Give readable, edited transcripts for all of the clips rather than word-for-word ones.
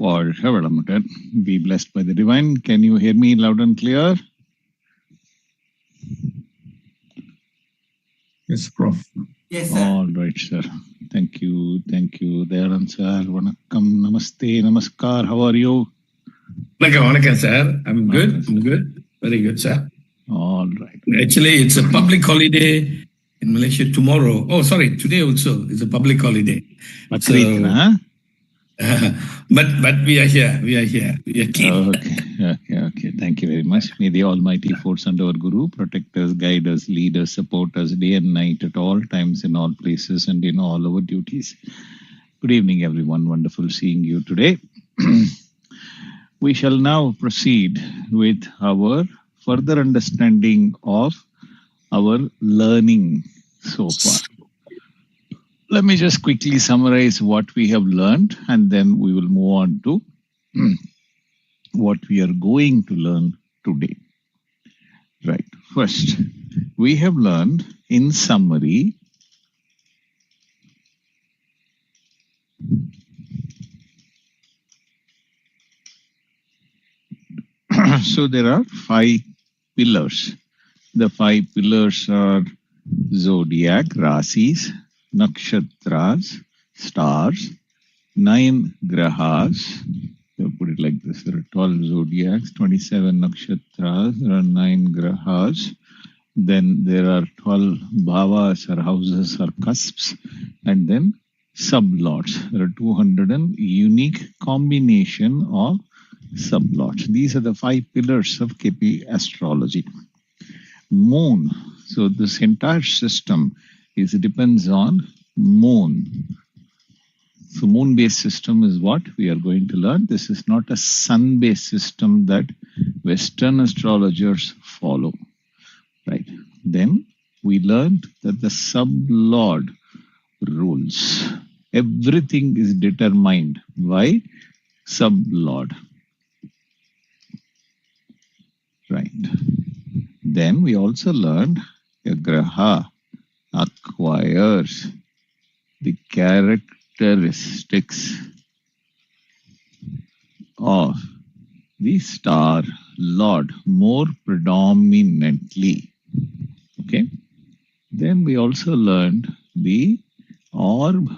forever limited. Be blessed by the divine. Can you hear me loud and clear? Yes, Prof. Yes, sir. All right, sir. Thank you. Thank you. Dayalan sir. Vanakkam. Namaste. Namaskar. How are you? Vanakkam, sir. I'm good. I'm good. Very good, sir. All right. Actually, it's a public holiday in Malaysia tomorrow. Oh, sorry, today also is a public holiday. Bakrid, huh? But we are here. We are here. We are keen. Okay. Thank you very much. May the Almighty Force and our Guru protect us, guide us, lead us, support us day and night at all times, in all places, and in all our duties. Good evening, everyone. Wonderful seeing you today. We shall now proceed with our further understanding of our learning so far. Let me just quickly summarize what we have learned, and then we will move on to what we are going to learn today. Right. First, we have learned in summary so there are 5 pillars. The 5 pillars are zodiac, rasis, nakshatras, stars, 9 grahas. So put it like this: there are 12 zodiacs, 27 nakshatras, there are 9 grahas. Then there are 12 bhavas or houses or cusps, and then sublots. There are 200 and unique combination of sublots. These are the 5 pillars of KP astrology. Moon. So this entire system depends on moon. So moon-based system is what we are going to learn. This is not a sun-based system that Western astrologers follow. Right. Then we learned that the sublord rules. Everything is determined by sublord. Right. Then we also learned a graha acquires the characteristics of the star lord more predominantly. Okay. Then we also learned the orb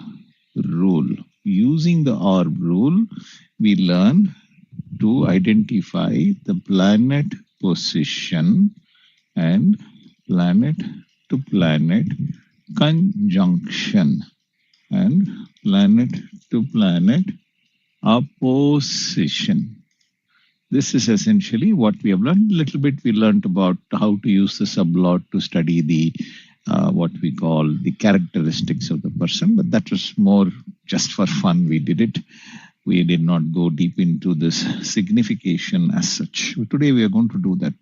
rule. Using the orb rule, we learned to identify the planet position and planet to planet conjunction and planet to planet opposition. This is essentially what we have learned. A little bit we learned about how to use the sublot to study the what we call the characteristics of the person, but that was more just for fun. We did it. We did not go deep into this signification as such. Today we are going to do that.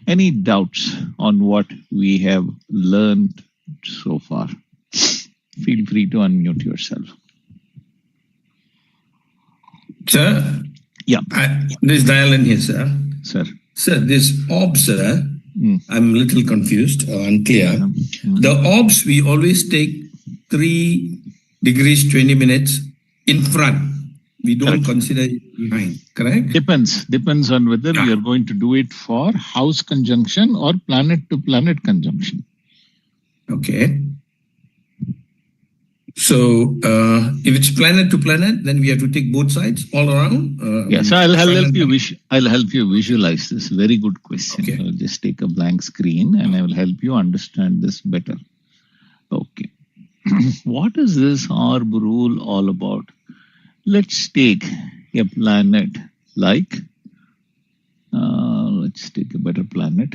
Any doubts on what we have learned so far? Feel free to unmute yourself. Sir? Yeah. This Dayalan here, sir. Sir. Sir, this orbs, sir, I'm a little confused or unclear. The orbs, we always take 3 degrees 20 minutes in front. We don't consider it behind, correct? Depends on whether we are going to do it for house conjunction or planet to planet conjunction. Okay. So if it's planet to planet, then we have to take both sides all around. Yes, I'll help you. I'll help you visualize this. Very good question. Okay. I'll just take a blank screen and I will help you understand this better. Okay. What is this orb rule all about? Let's take a planet like, let's take a better planet.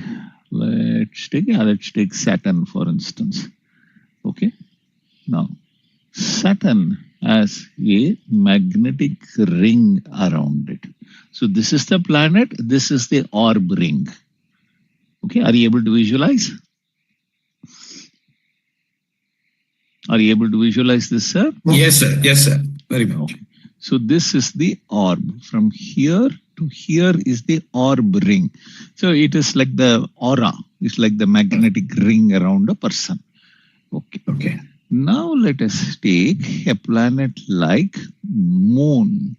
Let's take Saturn, for instance. Okay. Now, Saturn has a magnetic ring around it. So this is the planet, this is the orb ring. Okay, are you able to visualize? Are you able to visualize this, sir? Yes, sir. Yes, sir. Very much. Okay. So this is the orb. From here to here is the orb ring. So it is like the aura. It's like the magnetic ring around a person. Okay. Okay. Now let us take a planet like Moon.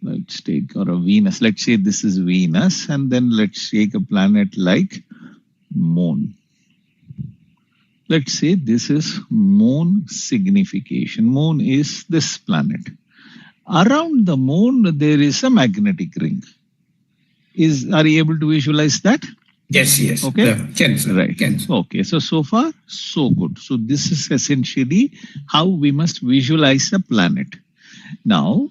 let's take, or a Venus. Let's say this is Venus, and then let's take a planet like Moon. Let's say this is Moon signification. Moon is this planet. Around the Moon, there is a magnetic ring. Are you able to visualize that? Yes. Okay. Right. Okay. So far, so good. So this is essentially how we must visualize a planet. Now,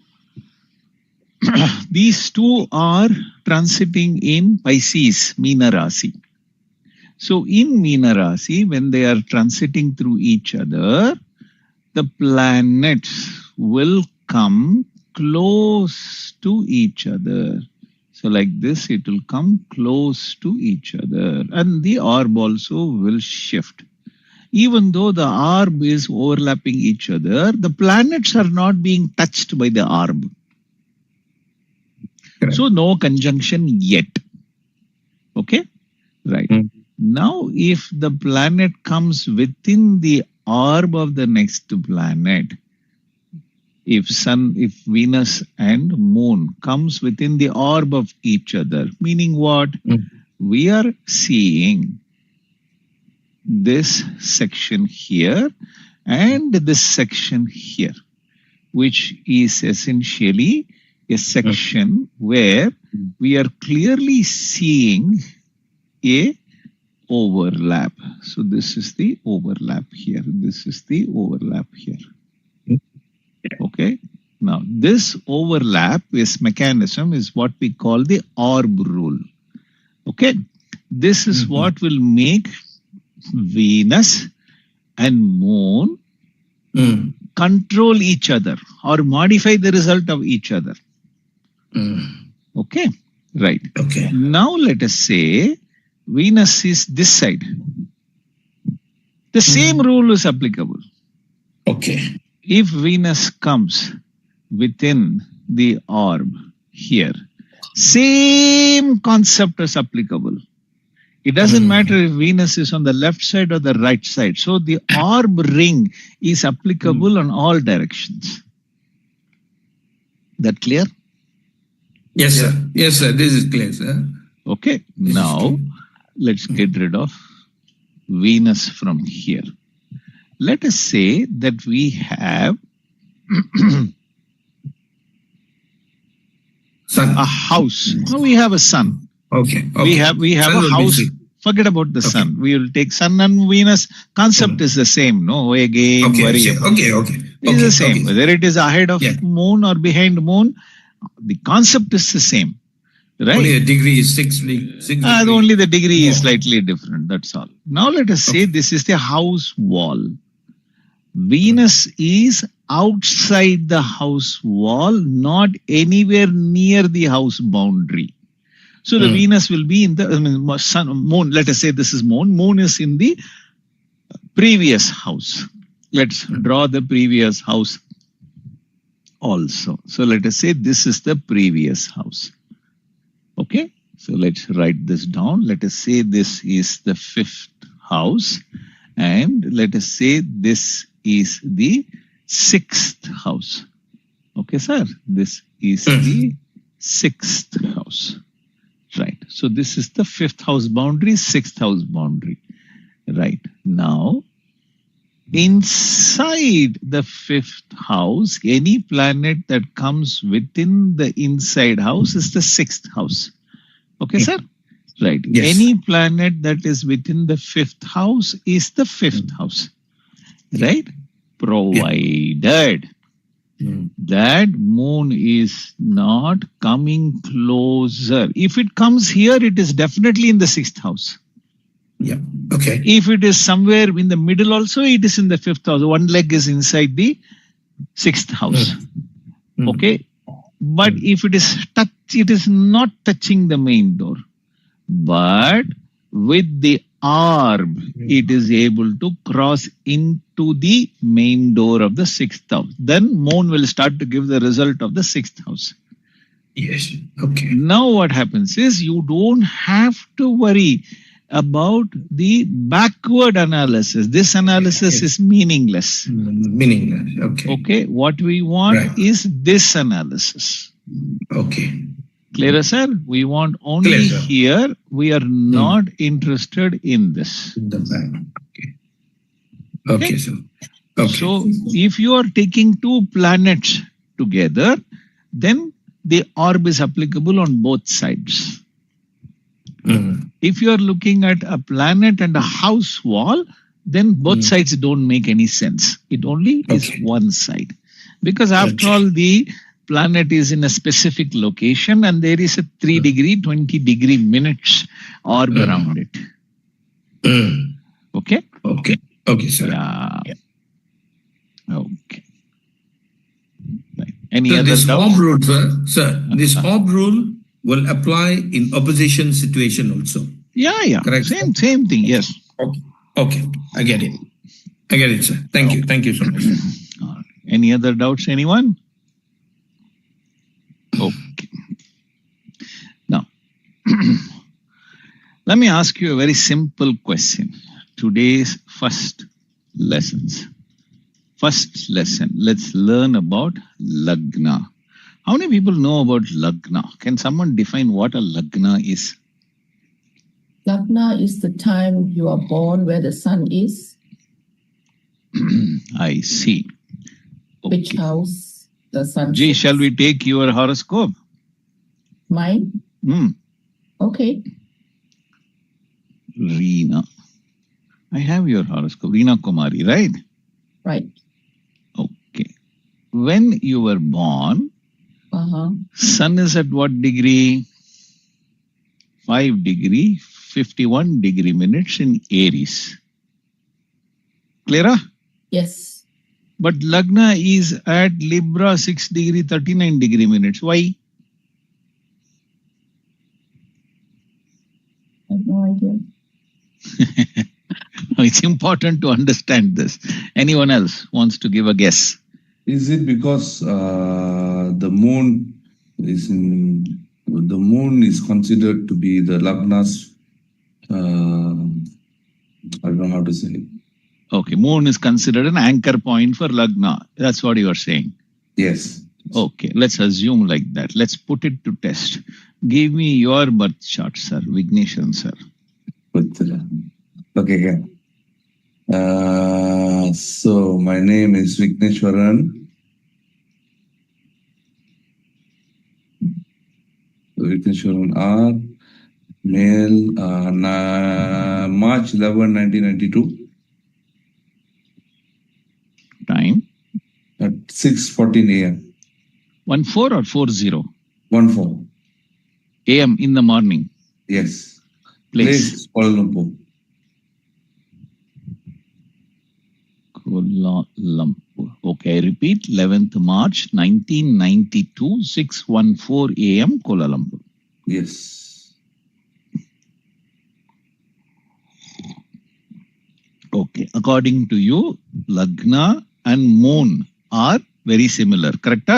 these two are transiting in Pisces, Meena Rasi. So in Meena Rasi, when they are transiting through each other, the planets will come close to each other. So like this, it will come close to each other, and the orb also will shift. Even though the orb is overlapping each other, the planets are not being touched by the orb. Correct. So no conjunction yet. Okay, right. Now, if the planet comes within the orb of the next planet, if Venus and Moon comes within the orb of each other, meaning what? We are seeing this section here and this section here, which is essentially a section where we are clearly seeing a overlap. So this is the overlap here. This is the overlap here. Okay. Now this overlap, this mechanism is what we call the orb rule. Okay. This is what will make Venus and Moon control each other or modify the result of each other. Okay. Right. Okay. Now let us say Venus is this side. The same rule is applicable. Okay. If Venus comes within the orb here, same concept is applicable. It doesn't matter if Venus is on the left side or the right side. So the orb ring is applicable on all directions. That clear? Yes, sir. Yes, sir. This is clear, sir. Okay. Now, let's get rid of Venus from here. Let us say that we have Sun. a house. No, we have a sun. Okay. We have Sun a house. Forget about the sun. We will take sun and Venus. Concept is the same. No, again, worry about it. It's the same. Whether it is ahead of Moon or behind Moon, the concept is the same. Right? Only a degree is 6 degrees. Only the degree is slightly different. That's all. Now let us say this is the house wall. Venus is outside the house wall, not anywhere near the house boundary. So the Venus will be in the sun, Moon. Let us say this is Moon. Moon is in the previous house. Let's draw the previous house also. So let us say this is the previous house. Okay. So let's write this down. Let us say this is the 5th house. And let us say this is the 6th house. Okay, sir. This is the 6th house. Right. So this is the 5th house boundary, 6th house boundary. Right. Now, inside the 5th house, any planet that comes within the inside house is the 6th house. Okay, sir? Right. Yes. Any planet that is within the 5th house is the 5th house. Right? Provided that Moon is not coming closer. If it comes here, it is definitely in the 6th house. Yeah. Okay. If it is somewhere in the middle also, it is in the 5th house. One leg is inside the 6th house. Okay. But if it is not touching the main door. But with the orb, it is able to cross into the main door of the 6th house. Then Moon will start to give the result of the 6th house. Yes. Okay. Now what happens is you don't have to worry about the backward analysis. This analysis is meaningless. Meaningless. Okay. Okay. What we want is this analysis. Okay. Clear, sir? We want only Clear, sir. here. We are not interested in this. The back. Okay. Okay, sir. Okay. So if you are taking two planets together, then the orb is applicable on both sides. If you are looking at a planet and a house wall, then both sides don't make any sense. It only is one side. Because after all, the planet is in a specific location and there is a 3 degree, 20 degree minutes orb around it. Okay? Okay. Okay, sir. Yeah. Okay. Right. Any So other this doubts? orb rule, sir, this orb rule will apply in opposition situation also. Yeah. Correct. Same thing. Yes. Okay. I get it. Sir. Thank you. Thank you so much. Any other doubts, anyone? Okay. Now, let me ask you a very simple question. Today's first lesson. Let's learn about Lagna. How many people know about Lagna? Can someone define what a Lagna is? Lagna is the time you are born where the sun is. I see. Okay. Which house the sun Jay, sits. shall we take your horoscope? Mine? Okay. Reena. I have your horoscope. Reena Kumari, right? Right. Okay. When you were born, sun is at what degree? 5 degree, 51 degree minutes in Aries. Clear? Yes. But Lagna is at Libra 6 degree, 39 degree minutes. Why? I have no idea. It's important to understand this. Anyone else wants to give a guess? Is it because the moon is considered to be the Lagna's? I don't know how to say it. Okay, moon is considered an anchor point for Lagna. That's what you are saying. Yes. Okay, let's assume like that. Let's put it to test. Give me your birth chart, sir. Vigneshan, sir. Okay. So my name is Vigneshwaran. Vigneshwaran R. Male, March 11, 1992. Time? At 6:14 a.m. 14 or 40? 14. AM in the morning. Yes. Place? Kuala Lumpur. Kuala Lumpur. Okay, I repeat. 11th March 1992, 6:14 AM, Kuala Lumpur. Yes. Okay, according to you, Lagna and moon are very similar, correct?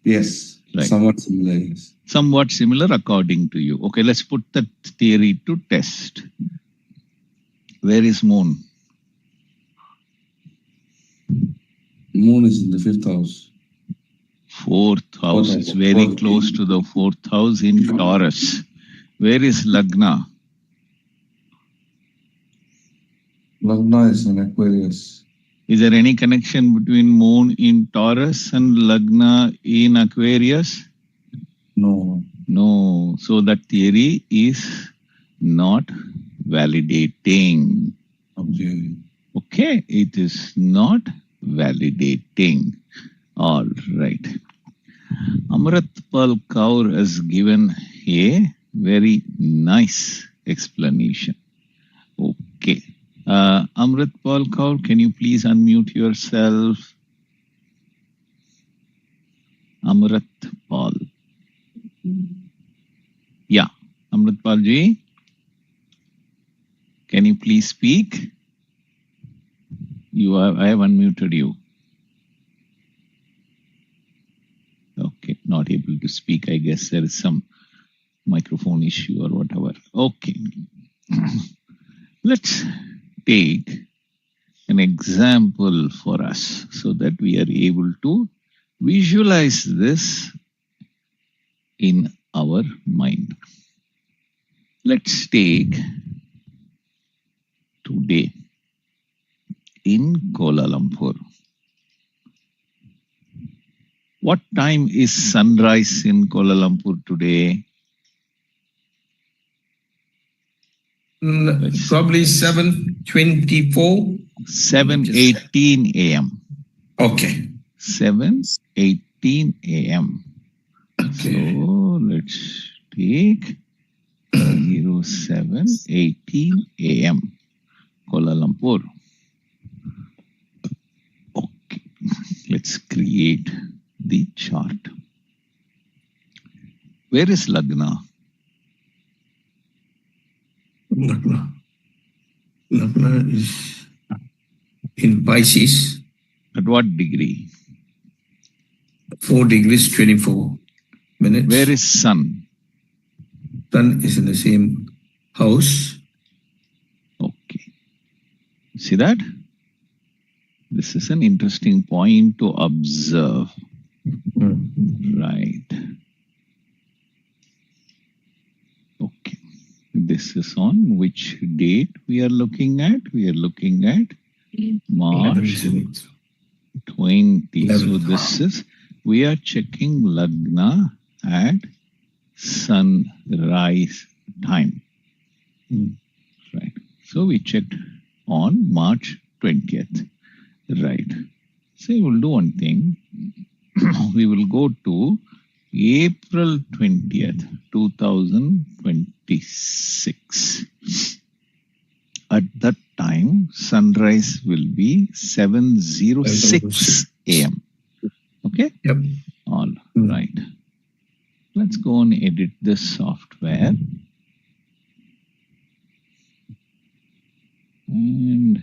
Yes. Right. Somewhat similar, yes. Somewhat similar according to you. Okay, let's put that theory to test. Where is moon? Moon is in the 5th house. 4th house. It's very close to the 4th house in Taurus. Where is Lagna? Lagna is in Aquarius. Is there any connection between moon in Taurus and Lagna in Aquarius? No. No. So that theory is not validating. Okay. Okay, it is not validating. All right. Amritpal Kaur has given a very nice explanation. Okay. Amritpal Kaur, can you please unmute yourself? Amritpal. Yeah, Amritpal ji, can you please speak? I have unmuted you. Okay, not able to speak. I guess there is some microphone issue or whatever. Okay. Let's take an example for us so that we are able to visualize this in our mind. Let's take today in Kuala Lumpur. What time is sunrise in Kuala Lumpur today? Probably 7:24. 7:18 a.m. Okay. 7:18 a.m. Okay. So let's take 07:18 a.m. Kuala Lumpur. Okay, let's create the chart. Where is Lagna? Lagna is in Pisces. At what degree? 4 degrees 24 minutes. Where is Sun? Sun is in the same house. Okay. See that? This is an interesting point to observe. Right. Okay. This is on which date we are looking at? We are looking at March 20. So this is, we are checking Lagna at sunrise time. Right. So we checked on March 20th. Right. So we'll do one thing. We will go to April 20th, 2026. At that time, sunrise will be 7:06 a.m. Okay? Yep. All right. Let's go and edit this software. And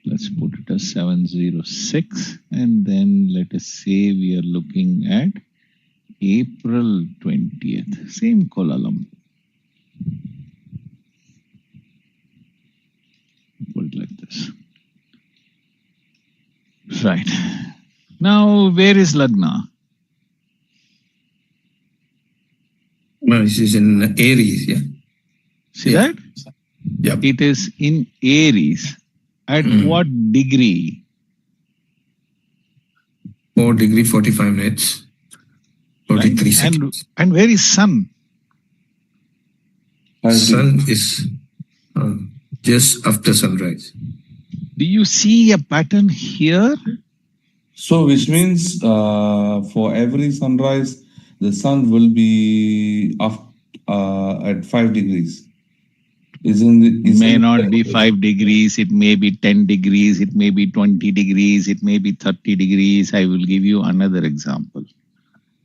let's put it as 7:06. And then let us say we are looking at April 20th. Same column. Put it like this. Right. Now, where is Lagna? No, this is in Aries, yeah? See that? Yep. It is in Aries. At what degree? 4 degrees 45 minutes. 43 seconds. And where is Sun? Sun is just after sunrise. Do you see a pattern here? So, which means for every sunrise, the sun will be at 5 degrees. May not be 5 degrees, it may be 10 degrees, it may be 20 degrees, it may be 30 degrees. I will give you another example.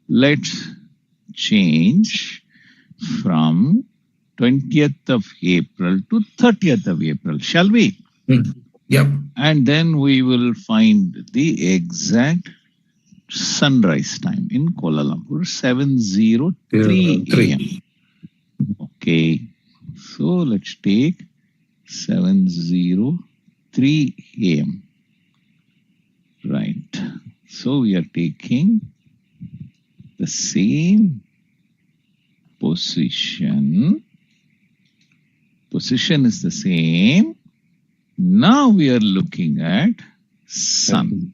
Let's change from 20th of April to 30th of April, shall we? Yep. And then we will find the exact sunrise time in Kuala Lumpur, 7:03 a.m. Okay. So let's take 7:03 a.m. Right. So we are taking the same position. Position is the same. Now we are looking at Sun.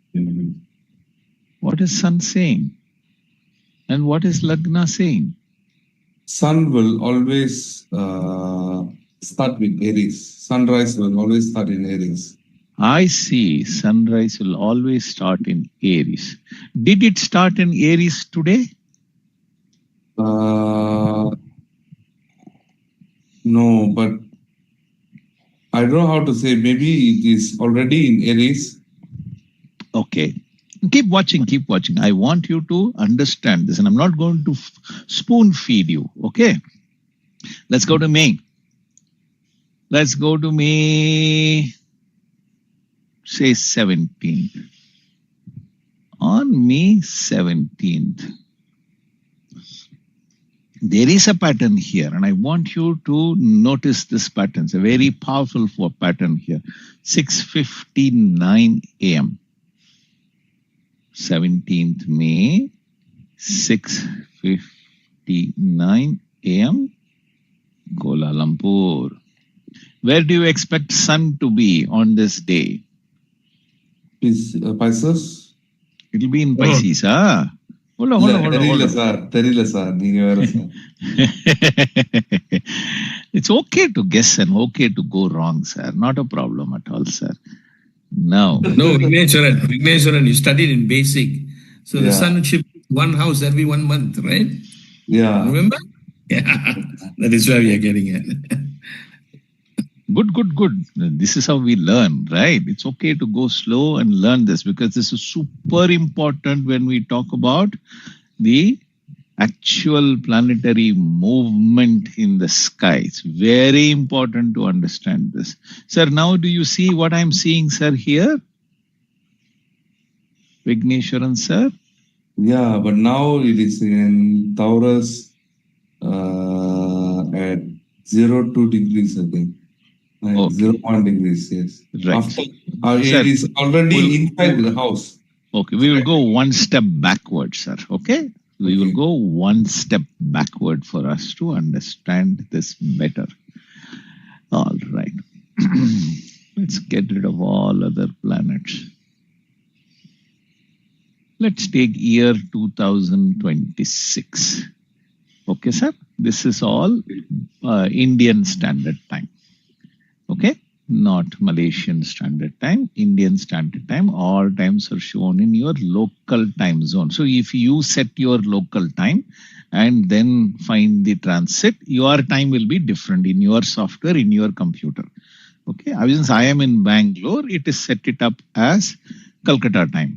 What is Sun saying? And what is Lagna saying? Sun will always start with Aries. Sunrise will always start in Aries. I see. Sunrise will always start in Aries. Did it start in Aries today? No, but I don't know how to say. Maybe it is already in Aries. Okay. Keep watching, keep watching. I want you to understand this, and I'm not going to spoon feed you. Okay. Let's go to May. Let's go to May, say 17th. On May 17th, there is a pattern here, and I want you to notice this pattern. It's a very powerful pattern here. 6:59 a.m. 17th May, 9:59 a.m. Kuala Lumpur. Where do you expect sun to be on this day? Pisces? It will be in Pisces, ah? Hold on. தெரியல sir நீங்க வேற sir. It's okay to guess and okay to go wrong, sir. Not a problem at all, sir. Now. No, Vigneshwaran, you studied in basic. So the sun should be one house every 1 month, right? Yeah. Remember? Yeah. That is where we are getting at. Good. This is how we learn, right? It's okay to go slow and learn this because this is super important when we talk about the actual planetary movement in the sky. It's very important to understand this. Sir, now do you see what I'm seeing, sir, here? Vigneshwaran, sir? Yeah, but now it is in Taurus at 02 degrees, I think. Okay. 01 degrees, yes. Right. After, it is already inside the house. Okay, we will go one step backward, sir. Okay? We will go one step backward for us to understand this better. All right. Let's get rid of all other planets. Let's take year 2026. Okay, sir? This is all Indian Standard Time. Okay? Not Malaysian Standard Time, Indian Standard Time. All times are shown in your local time zone. So if you set your local time and then find the transit, your time will be different in your software, in your computer. Okay? Since I am in Bangalore, it is set it up as Calcutta time.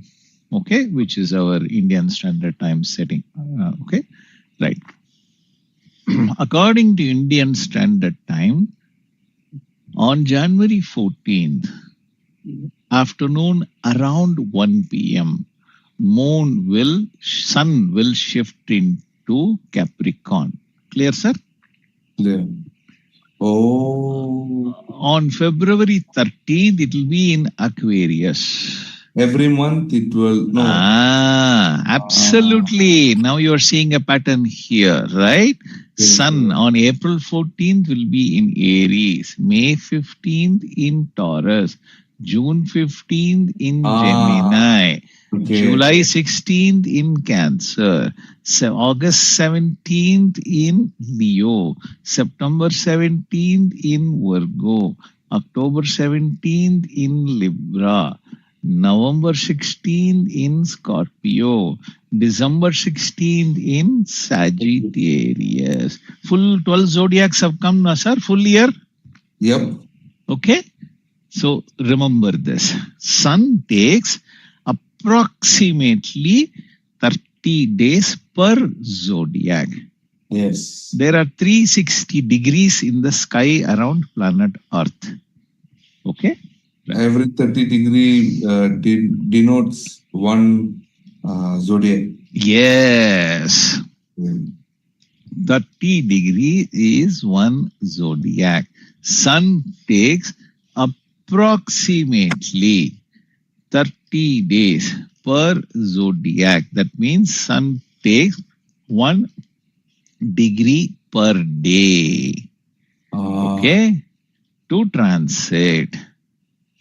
Okay? Which is our Indian Standard Time setting. Okay? Right. According to Indian Standard Time, on January 14th, afternoon around 1 p.m., sun will shift into Capricorn. Clear, sir? Clear. Oh. On February 13th, it will be in Aquarius. Every month it will. No. Absolutely. Now you are seeing a pattern here, right? Sun on April 14th will be in Aries, May 15th in Taurus, June 15th in Gemini, July 16th in Cancer, August 17th in Leo, September 17th in Virgo, October 17th in Libra, November 16th in Scorpio, December 16th in Sagittarius. Full 12 zodiacs have come now, sir? Full year? Yep. Okay? So remember this. Sun takes approximately 30 days per zodiac. Yes. There are 360 degrees in the sky around planet Earth. Okay? Every 30 degree denotes one zodiac. Yes. 30 degree is one zodiac. Sun takes approximately 30 days per zodiac. That means sun takes 1 degree per day. Okay? To transit.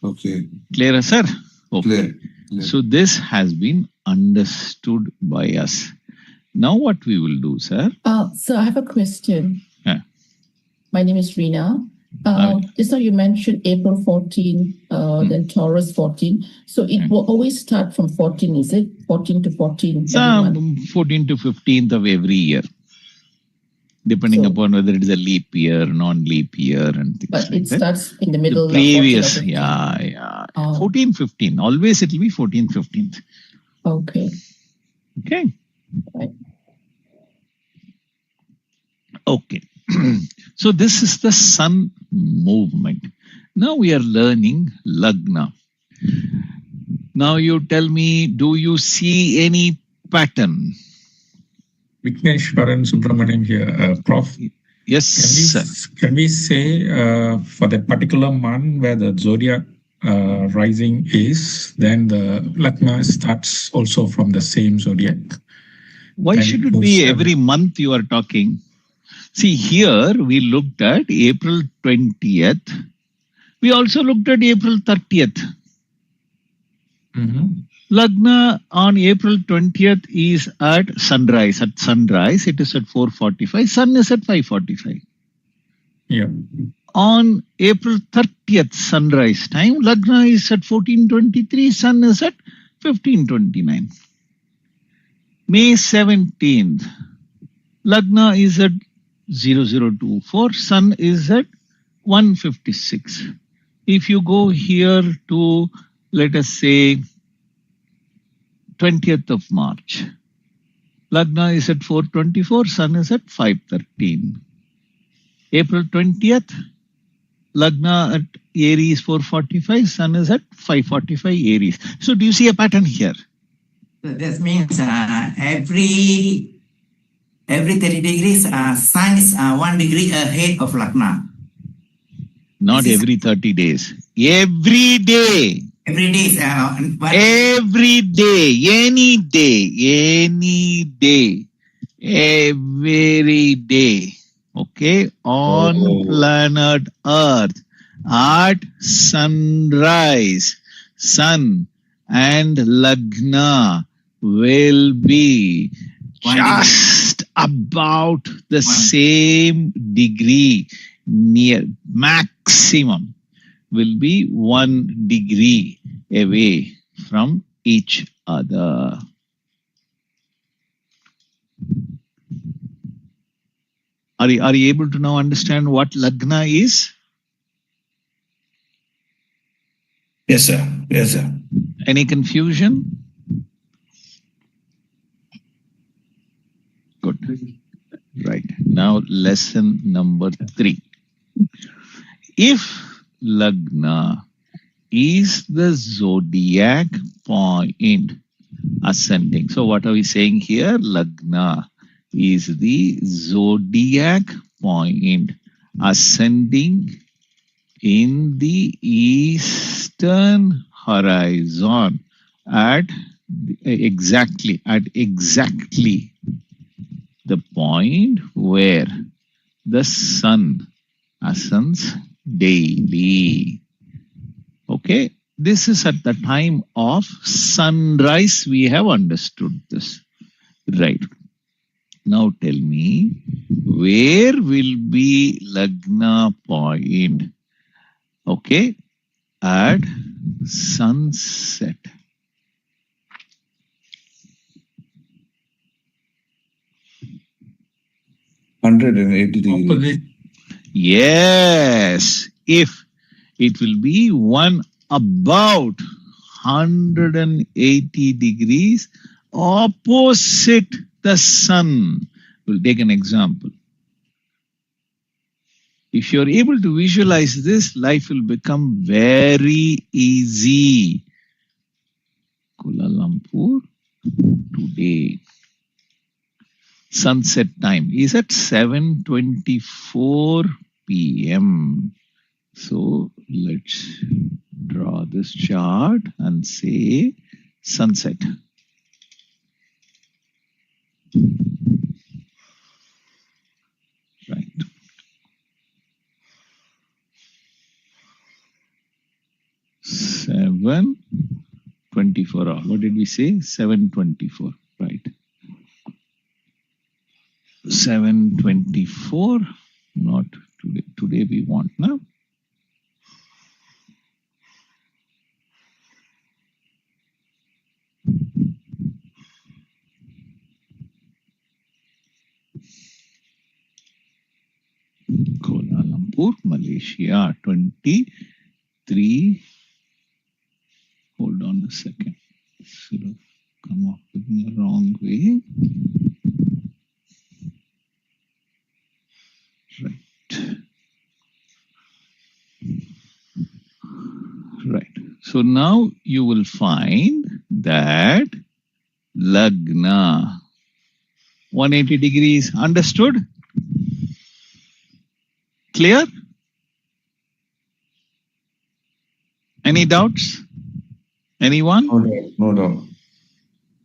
Okay. Clear, sir? Okay. Clear. So this has been understood by us. Now what we will do, sir? So I have a question. Yeah. My name is Rina. Just now you mentioned April 14, then Taurus 14. So it will always start from 14, is it? 14 to 14 every month? 14 to 15th of every year. Depending upon whether it is a leap year, non-leap year, and things but like it that. starts in the middle. The previous, of 14, 15. Always it will be 14, 15th. Okay. Okay. Right. Okay. So this is the sun movement. Now we are learning Lagna. Now you tell me, do you see any pattern? Vigneshwaran Subramanian here, Prof. Yes, sir. Can we say for that particular month where the zodiac rising is, then the Lagna starts also from the same zodiac? Why Then should it it goes be 7. every month you are talking? See, here we looked at April 20th. We also looked at April 30th. Mhm. Lagna on April 20th is at sunrise. At sunrise, it is at 4:45. Sun is at 5:45. Yeah. On April 30th sunrise time, Lagna is at 14:23. Sun is at 15:29. May 17th, Lagna is at 0024. Sun is at 1:56. If you go here to, let us say, 20th of March, Lagna is at 4:24, Sun is at 5:13. April 20th, Lagna at Aries 4:45, Sun is at 5:45 Aries. So do you see a pattern here? That means every 30 degrees, sun is 1 degree ahead of Lagna. Not This is- every 30 days. Every day. Every day, but Every day. Any day. Any day. Every day. Okay. On Oh. planet Earth. At sunrise. Sun and Lagna will be 1 degree. just about the same degree, near maximum will be 1 degree away from each other. Are you able to now understand what Lagna is? Yes, sir. Yes, sir. Any confusion? Good. Right. Now, lesson number 3. If Lagna is the zodiac point ascending. So, what are we saying here? Lagna is the zodiac point ascending in the eastern horizon at exactly the point where the sun ascends daily. Okay, this is at the time of sunrise. We have understood this, right? Now tell me, where will be Lagna point? Okay, at sunset. Hundred and 80 degrees. Opposite. Yes, if it will be one about 180 degrees opposite the sun. We'll take an example. If you're able to visualize this, life will become very easy. Kuala Lumpur today. Sunset time is at 7:24 p.m. So let's draw this chart and say sunset. Right. Seven 24 hours. What did we say? 7:24. Right. 7:24. Not today. Today we want now. Kuala Lumpur, Malaysia, 23. Hold on a second. Should have come up with the wrong way. Right. Right. So now you will find that Lagna 180 degrees. Understood? Clear? Any doubts? Anyone? No doubt. No doubt.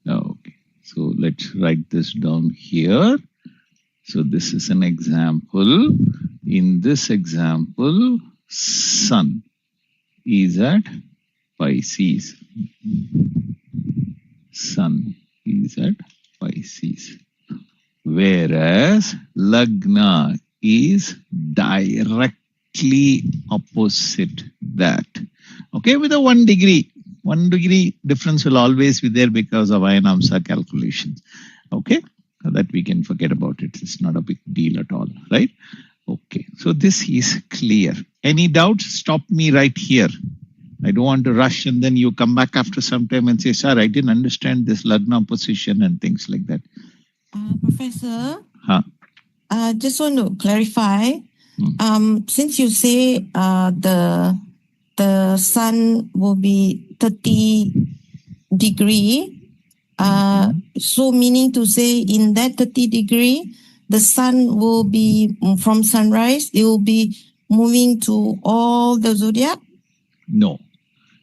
Okay. So let's write this down here. So this is an example. In this example, Sun is at Pisces. Sun is at Pisces. Whereas Lagna is directly opposite that. Okay, with a 1 degree. 1 degree difference will always be there because of Ayanamsa calculations. Okay, that we can forget about it. It's not a big deal at all, right? Okay, so this is clear. Any doubts? Stop me right here. I don't want to rush and then you come back after some time and say, sir, I didn't understand this Lagna position and things like that. Professor, just want to clarify. Since you say the sun will be 30 degree, so meaning to say in that 30 degree, the sun will be from sunrise, it will be moving to all the zodiac? No.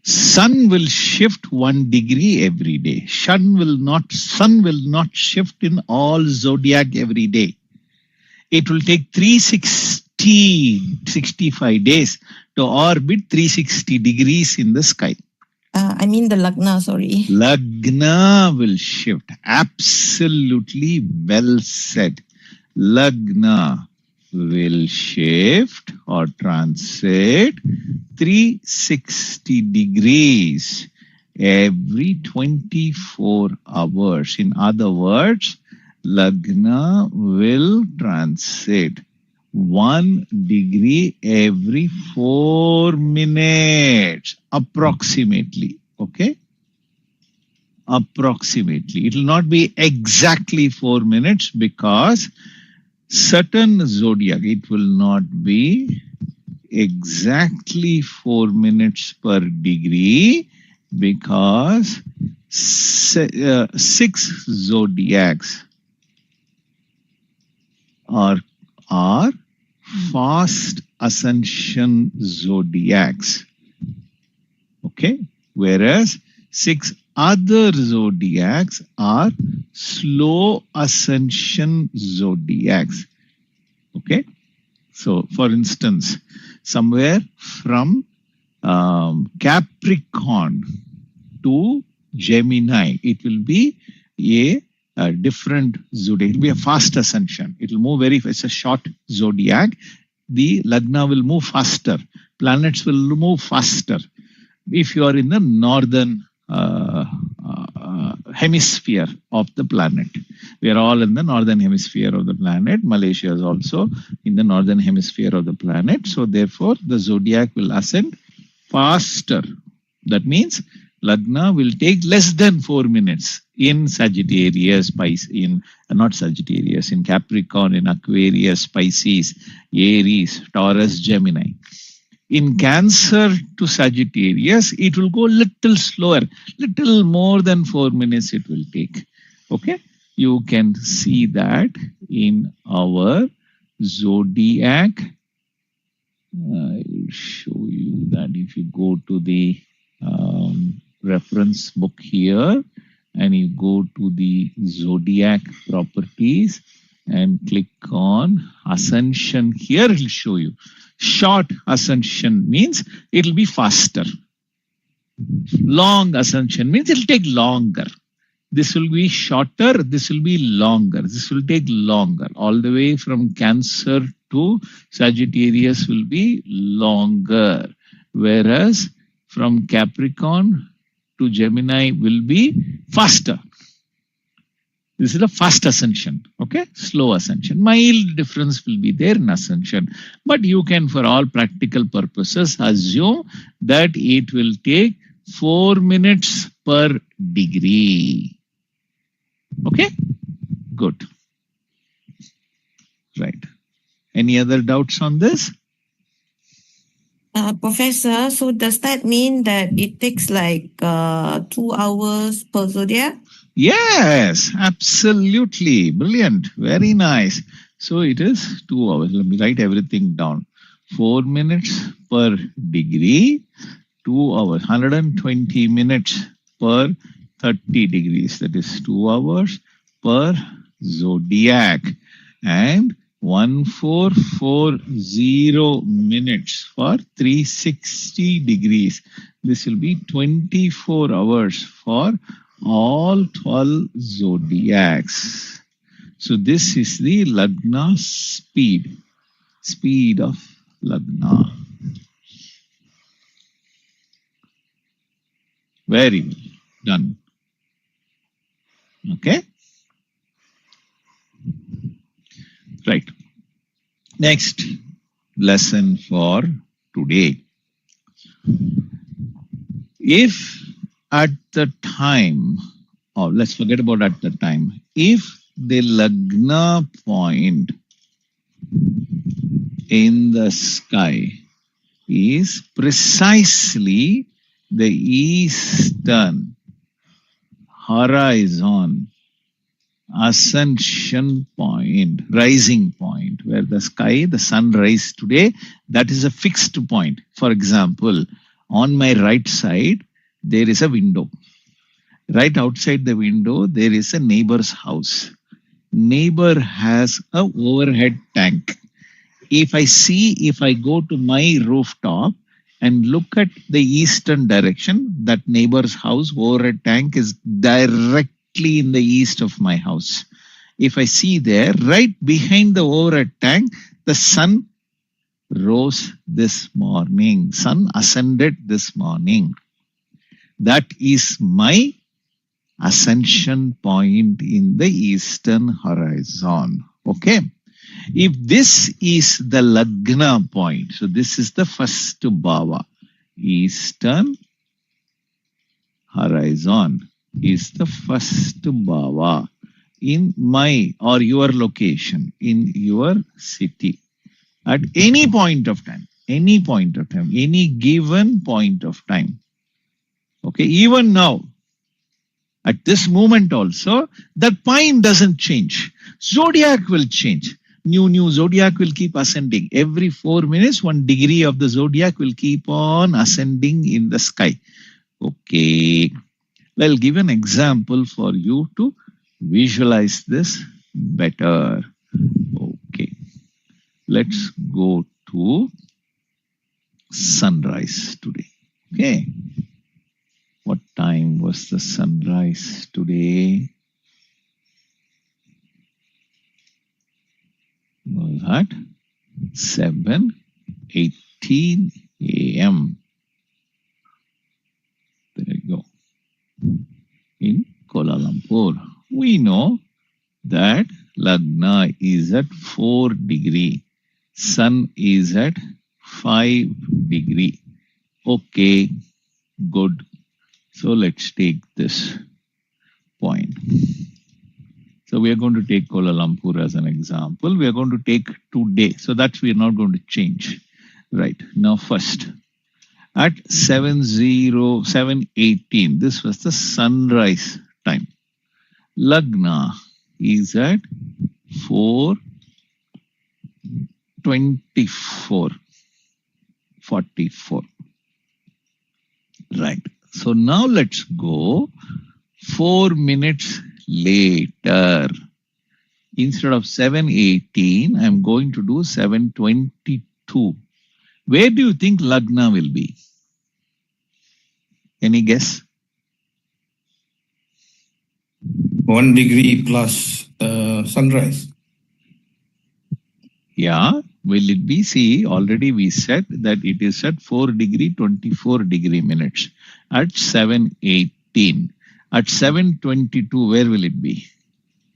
Sun will shift 1 degree every day. Sun will not shift in all zodiac every day. It will take 65 days to orbit 360 degrees in the sky. I mean the Lagna, sorry. Lagna will shift. Absolutely well said. Lagna will shift or transit 360 degrees every 24 hours. In other words, Lagna will transit 1 degree every 4 minutes, approximately. Okay? Approximately. It will not be exactly 4 minutes because certain zodiac, it will not be exactly 4 minutes per degree because 6 zodiacs are fast ascension zodiacs. Okay, whereas 6 other zodiacs are slow ascension zodiacs. Okay, so for instance, somewhere from Capricorn to Gemini, it will be a different zodiac. It will be a fast ascension. It will move it's a short zodiac. The Lagna will move faster. Planets will move faster. If you are in the northern hemisphere of the planet. We are all in the northern hemisphere of the planet. Malaysia is also in the northern hemisphere of the planet. So therefore, the zodiac will ascend faster. That means Lagna will take less than 4 minutes in Sagittarius, in Capricorn, in Aquarius, Pisces, Aries, Taurus, Gemini. In Cancer to Sagittarius, it will go little slower, little more than 4 minutes it will take. Okay, you can see that in our zodiac. I will show you that if you go to the reference book here and you go to the zodiac properties and click on ascension, here it will show you. Short ascension means it will be faster. Long ascension means it will take longer. This will be shorter, this will be longer. This will take longer. All the way from Cancer to Sagittarius will be longer. Whereas from Capricorn to Gemini will be faster. This is a fast ascension, okay? Slow ascension. Mild difference will be there in ascension. But you can, for all practical purposes, assume that it will take 4 minutes per degree. Okay? Good. Right. Any other doubts on this? Professor, so does that mean that it takes like 2 hours per zodiac? Yes, absolutely. Brilliant. Very nice. So it is 2 hours. Let me write everything down. 4 minutes per degree, 2 hours, 120 minutes per 30 degrees. That is 2 hours per zodiac. And 1440 minutes for 360 degrees. This will be 24 hours for all 12 zodiacs. So this is the Lagna speed of Lagna. Very well done. Okay. Right. Next lesson for today. If at the time, or let's forget about at the time, if the Lagna point in the sky is precisely the eastern horizon ascension point, rising point, where the sky, the sun rises today, that is a fixed point. For example, on my right side, there is a window. Right outside the window, there is a neighbor's house. Neighbor has a overhead tank. If I go to my rooftop and look at the eastern direction, that neighbor's house overhead tank is directly in the east of my house. If I see there, right behind the overhead tank, the sun rose this morning. Sun ascended this morning. That is my ascension point in the eastern horizon. Okay. If this is the Lagna point, so this is the first bhava, eastern horizon is the first bhava in my or your location, in your city, at any point of time, any given point of time. Okay, even now, at this moment also, that point doesn't change. Zodiac will change. New zodiac will keep ascending. Every 4 minutes, 1 degree of the zodiac will keep on ascending in the sky. Okay. I'll give an example for you to visualize this better. Okay. Let's go to sunrise today. Okay. What time was the sunrise today? Was that 7:18 a.m. There you go. In Kuala Lumpur, we know that Lagna is at 4 degree. Sun is at 5 degree. Okay, good. So let's take this point. So we are going to take Kuala Lumpur as an example. We are going to take today. So that's we are not going to change. Right. Now first, at 7:18, this was the sunrise time. Lagna is at 4:24:44. Right. So now let's go 4 minutes later. Instead of 7:18, I'm going to do 7:22. Where do you think Lagna will be? Any guess? 1 degree plus sunrise. Yeah. Will it be? See, already we said that it is at 4 degree 24 degree minutes at 7:18. At 7:22, where will it be?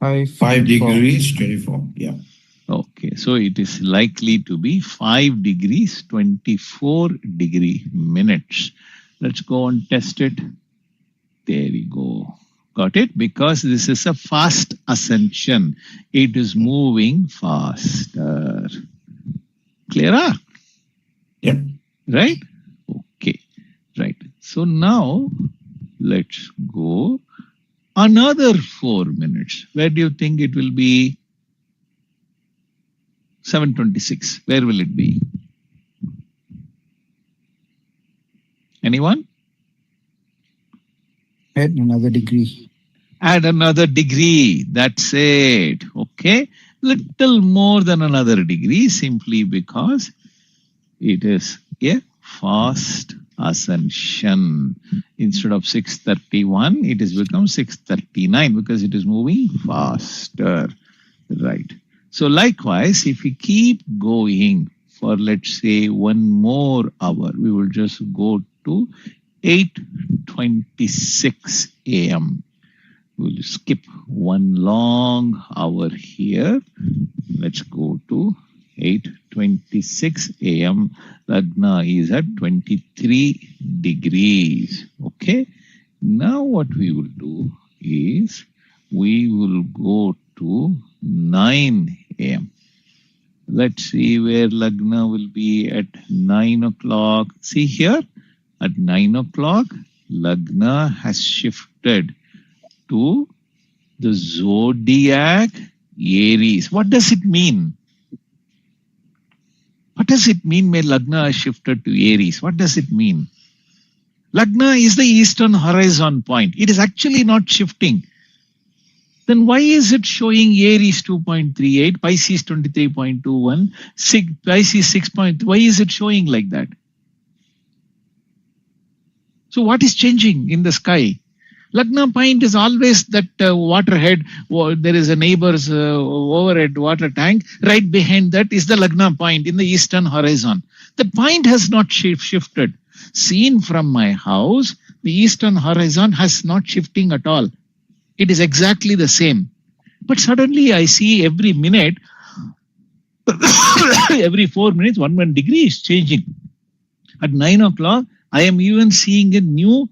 5 degrees 24. Yeah. Okay, so it is likely to be 5 degrees 24 degree minutes. Let's go and test it. There you go. Got it? Because this is a fast ascension. It is moving faster. Clear? Yep. Right? Okay. Right. So now let's go another 4 minutes. Where do you think it will be? 7:26. Where will it be? Anyone? Add another degree. Add another degree. That's it. Okay. Little more than another degree simply because it is a fast ascension. Instead of 6:31, it has become 6:39 because it is moving faster. Right. So likewise, if we keep going for, let's say, one more hour, we will just go to 8:26 a.m. We'll skip one long hour here. Let's go to 8:26 a.m. Lagna is at 23 degrees. Okay. Now what we will do is we will go to 9 a.m. Let's see where Lagna will be at 9 o'clock. See here, at 9 o'clock, Lagna has shifted to the zodiac Aries. What does it mean? What does it mean when Lagna has shifted to Aries? What does it mean? Lagna is the eastern horizon point. It is actually not shifting. Then why is it showing Aries 2.38, Pisces 23.21, Pisces 6. Why is it showing like that? So what is changing in the sky? Lagna point is always that waterhead. There is a neighbor's overhead water tank. Right behind that is the Lagna point in the eastern horizon. The point has not shifted. Seen from my house, the eastern horizon has not shifting at all. It is exactly the same. But suddenly I see every minute, every 4 minutes, 1 degree is changing. At 9 o'clock, I am even seeing a new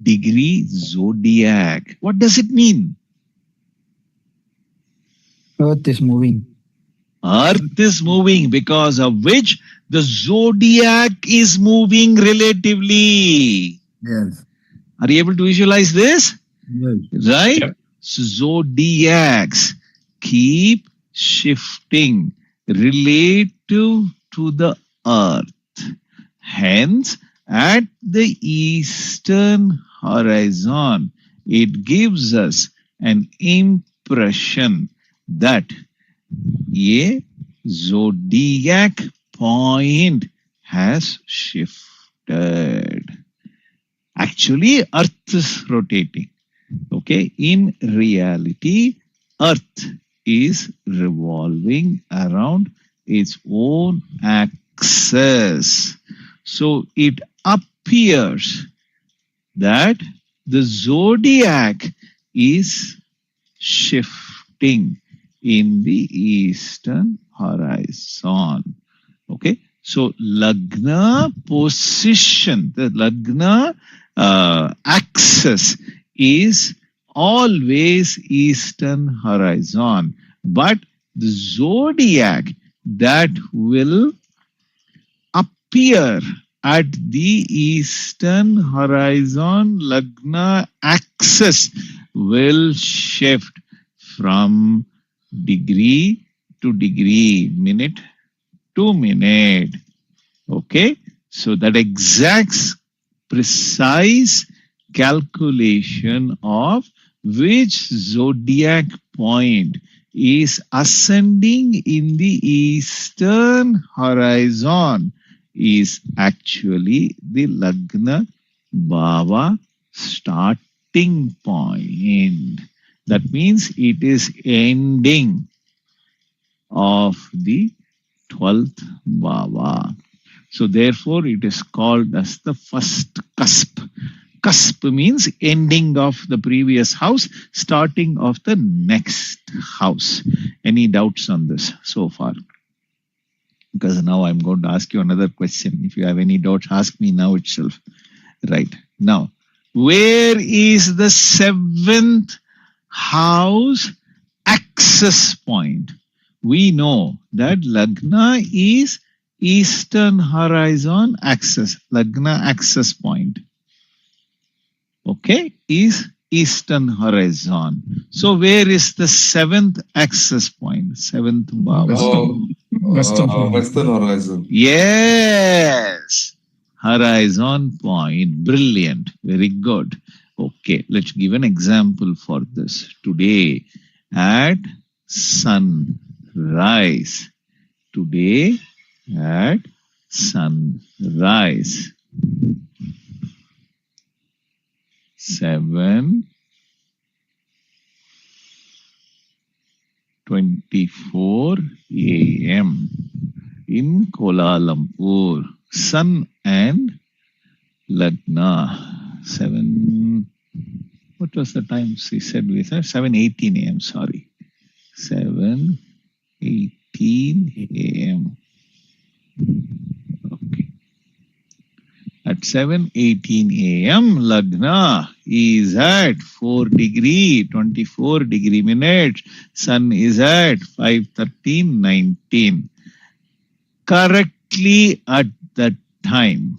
degree zodiac. What does it mean? Earth is moving. Earth is moving, because of which the zodiac is moving relatively. Yes. Are you able to visualize this? Yes. Right? Yep. So zodiacs keep shifting relative to the earth. Hence, at the eastern horizon, it gives us an impression that a zodiac point has shifted. Actually, Earth is rotating. Okay, in reality, Earth is revolving around its own axis. So it appears that the zodiac is shifting in the eastern horizon. Okay, so Lagna position, the Lagna axis is always eastern horizon, but the zodiac that will appear at the eastern horizon Lagna axis will shift from degree to degree, minute to minute. Okay, so that exact precise calculation of which zodiac point is ascending in the eastern horizon is actually the Lagna Bhava starting point. That means it is ending of the 12th Bhava. So therefore it is called as the first cusp. Cusp means ending of the previous house, starting of the next house. Any doubts on this so far? Because now I'm going to ask you another question. If you have any doubts, ask me now itself. Right. Now, where is the 7th house axis point? We know that Lagna is eastern horizon axis. Lagna axis point. Okay, is eastern horizon. So where is the 7th axis point? 7th Bhava. Western Western horizon. Yes. horizon point. Brilliant. Very good. Okay, let's give an example for this. Today at sunrise. Today at sunrise. 7:24 a.m. in Kuala Lumpur. Sun and Lagna. What was the time she said? We said 7:18 a.m. Sorry. 7:18 a.m. Okay. At 7:18 a.m., Lagna is at 4°24". Sun is at 5:13:19. Correctly at that time,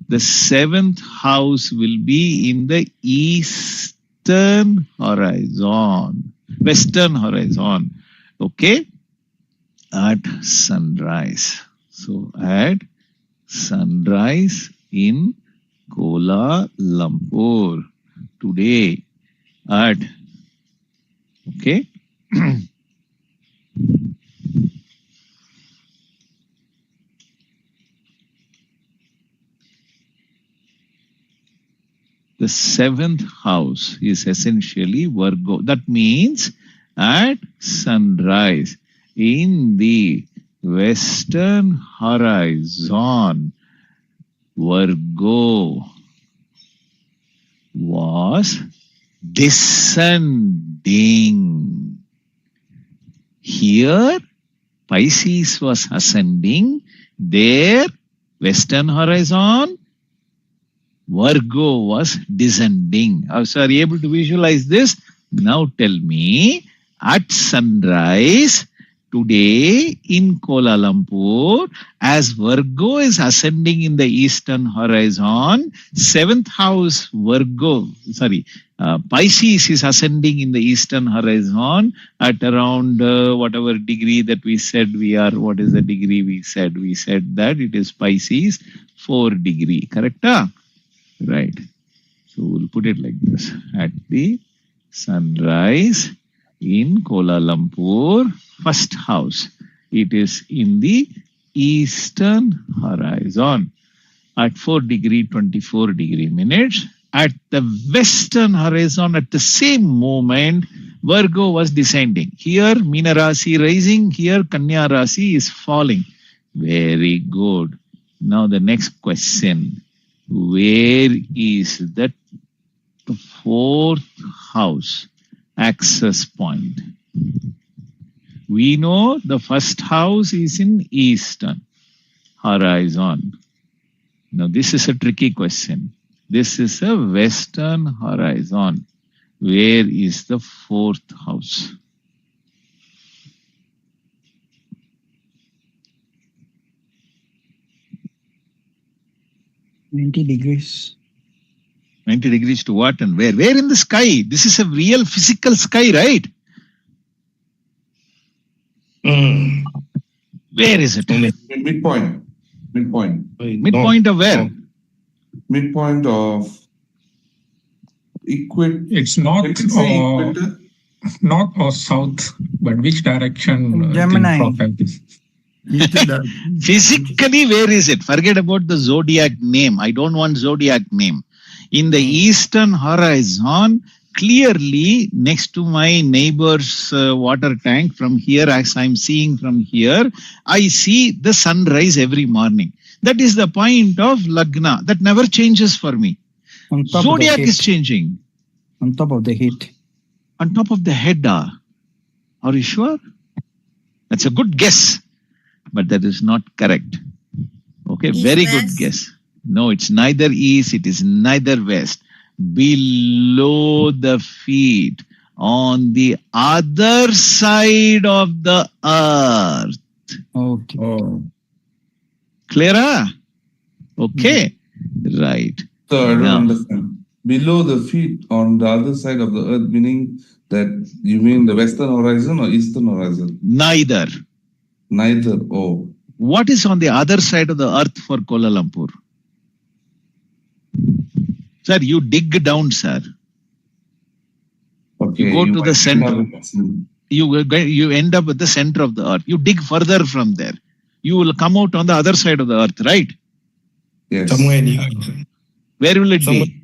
the seventh house will be in the eastern horizon, western horizon. Okay, at sunrise. So at sunrise in Kuala Lumpur today at, okay. The seventh house is essentially Virgo. That means at sunrise in the western horizon, Virgo was descending. Here, Pisces was ascending. There, western horizon, Virgo was descending. So are you able to visualize this? Now tell me, at sunrise today in Kuala Lumpur, as Virgo is ascending in the eastern horizon, seventh house Pisces is ascending in the eastern horizon at around whatever degree that we said we are. What is the degree we said? We said that it is Pisces 4°. Correct? Right. So we'll put it like this. At the sunrise in Kuala Lumpur, first house, it is in the eastern horizon at 4°24". At the western horizon, at the same moment, Virgo was descending. Here, Meena Rasi rising. Here, Kanya Rasi is falling. Very good. Now the next question. Where is that fourth house access point? We know the first house is in eastern horizon. Now this is a tricky question. This is a western horizon. Where is the fourth house? 90 degrees. 90 degrees to what and where? Where in the sky? This is a real physical sky, right? Where is it? Midpoint. Midpoint of where? Midpoint of It's north or south, but which direction? Gemini. Physically, where is it? Forget about the zodiac name. I don't want zodiac name. In the eastern horizon, clearly next to my neighbor's water tank from here, as I'm seeing from here, I see the sunrise every morning. That is the point of Lagna. That never changes for me. Zodiac is changing. On top of the head. On top of the head. Are you sure? That's a good guess. But that is not correct. Okay, very good guess. No, it's neither east, it is neither west. Below the feet, on the other side of the earth. Okay. Oh. Clearer? Okay, right. So I don't understand. Below the feet on the other side of the earth, meaning that you mean the western horizon or eastern horizon? Neither. Neither. Oh. What is on the other side of the earth for Kuala Lumpur? Sir, you dig down, sir. Okay. You go to the might center. end up with- You end up at the center of the earth. You dig further from there. You will come out on the other side of the earth, right? Yes. Somewhere in US. Where will it be?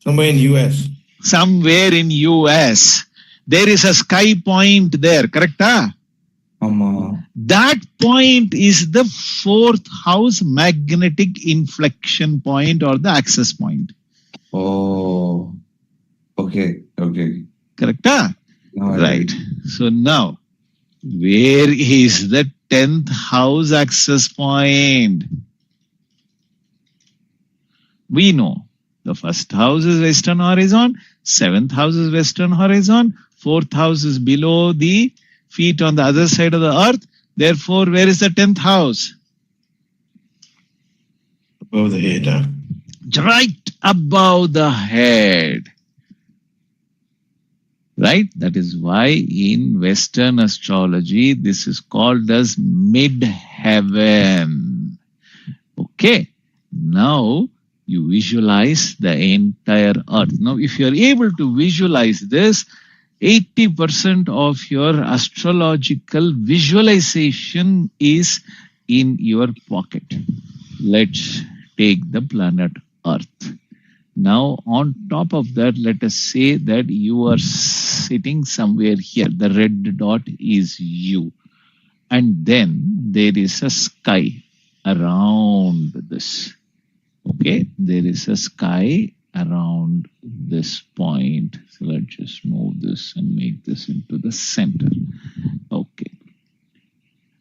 Somewhere in US. Somewhere in US. There is a sky point there, correct? That point is the fourth house magnetic inflection point or the access point. Oh. Okay. Correct? Now I Right. So now, where is the 10th house access point? We know the first house is western horizon, 7th house is western horizon, 4th house is below the feet on the other side of the earth. Therefore, where is the 10th house? Above the head. Huh? Right above the head. Right? That is why in Western astrology, this is called as midheaven. Okay. Now, you visualize the entire earth. Now, if you are able to visualize this, 80% of your astrological visualization is in your pocket. Let's take the planet Earth. Now, on top of that, let us say that you are sitting somewhere here. The red dot is you. And then there is a sky around this. Okay, there is a sky around this point. So let's just move this and make this into the center. Okay.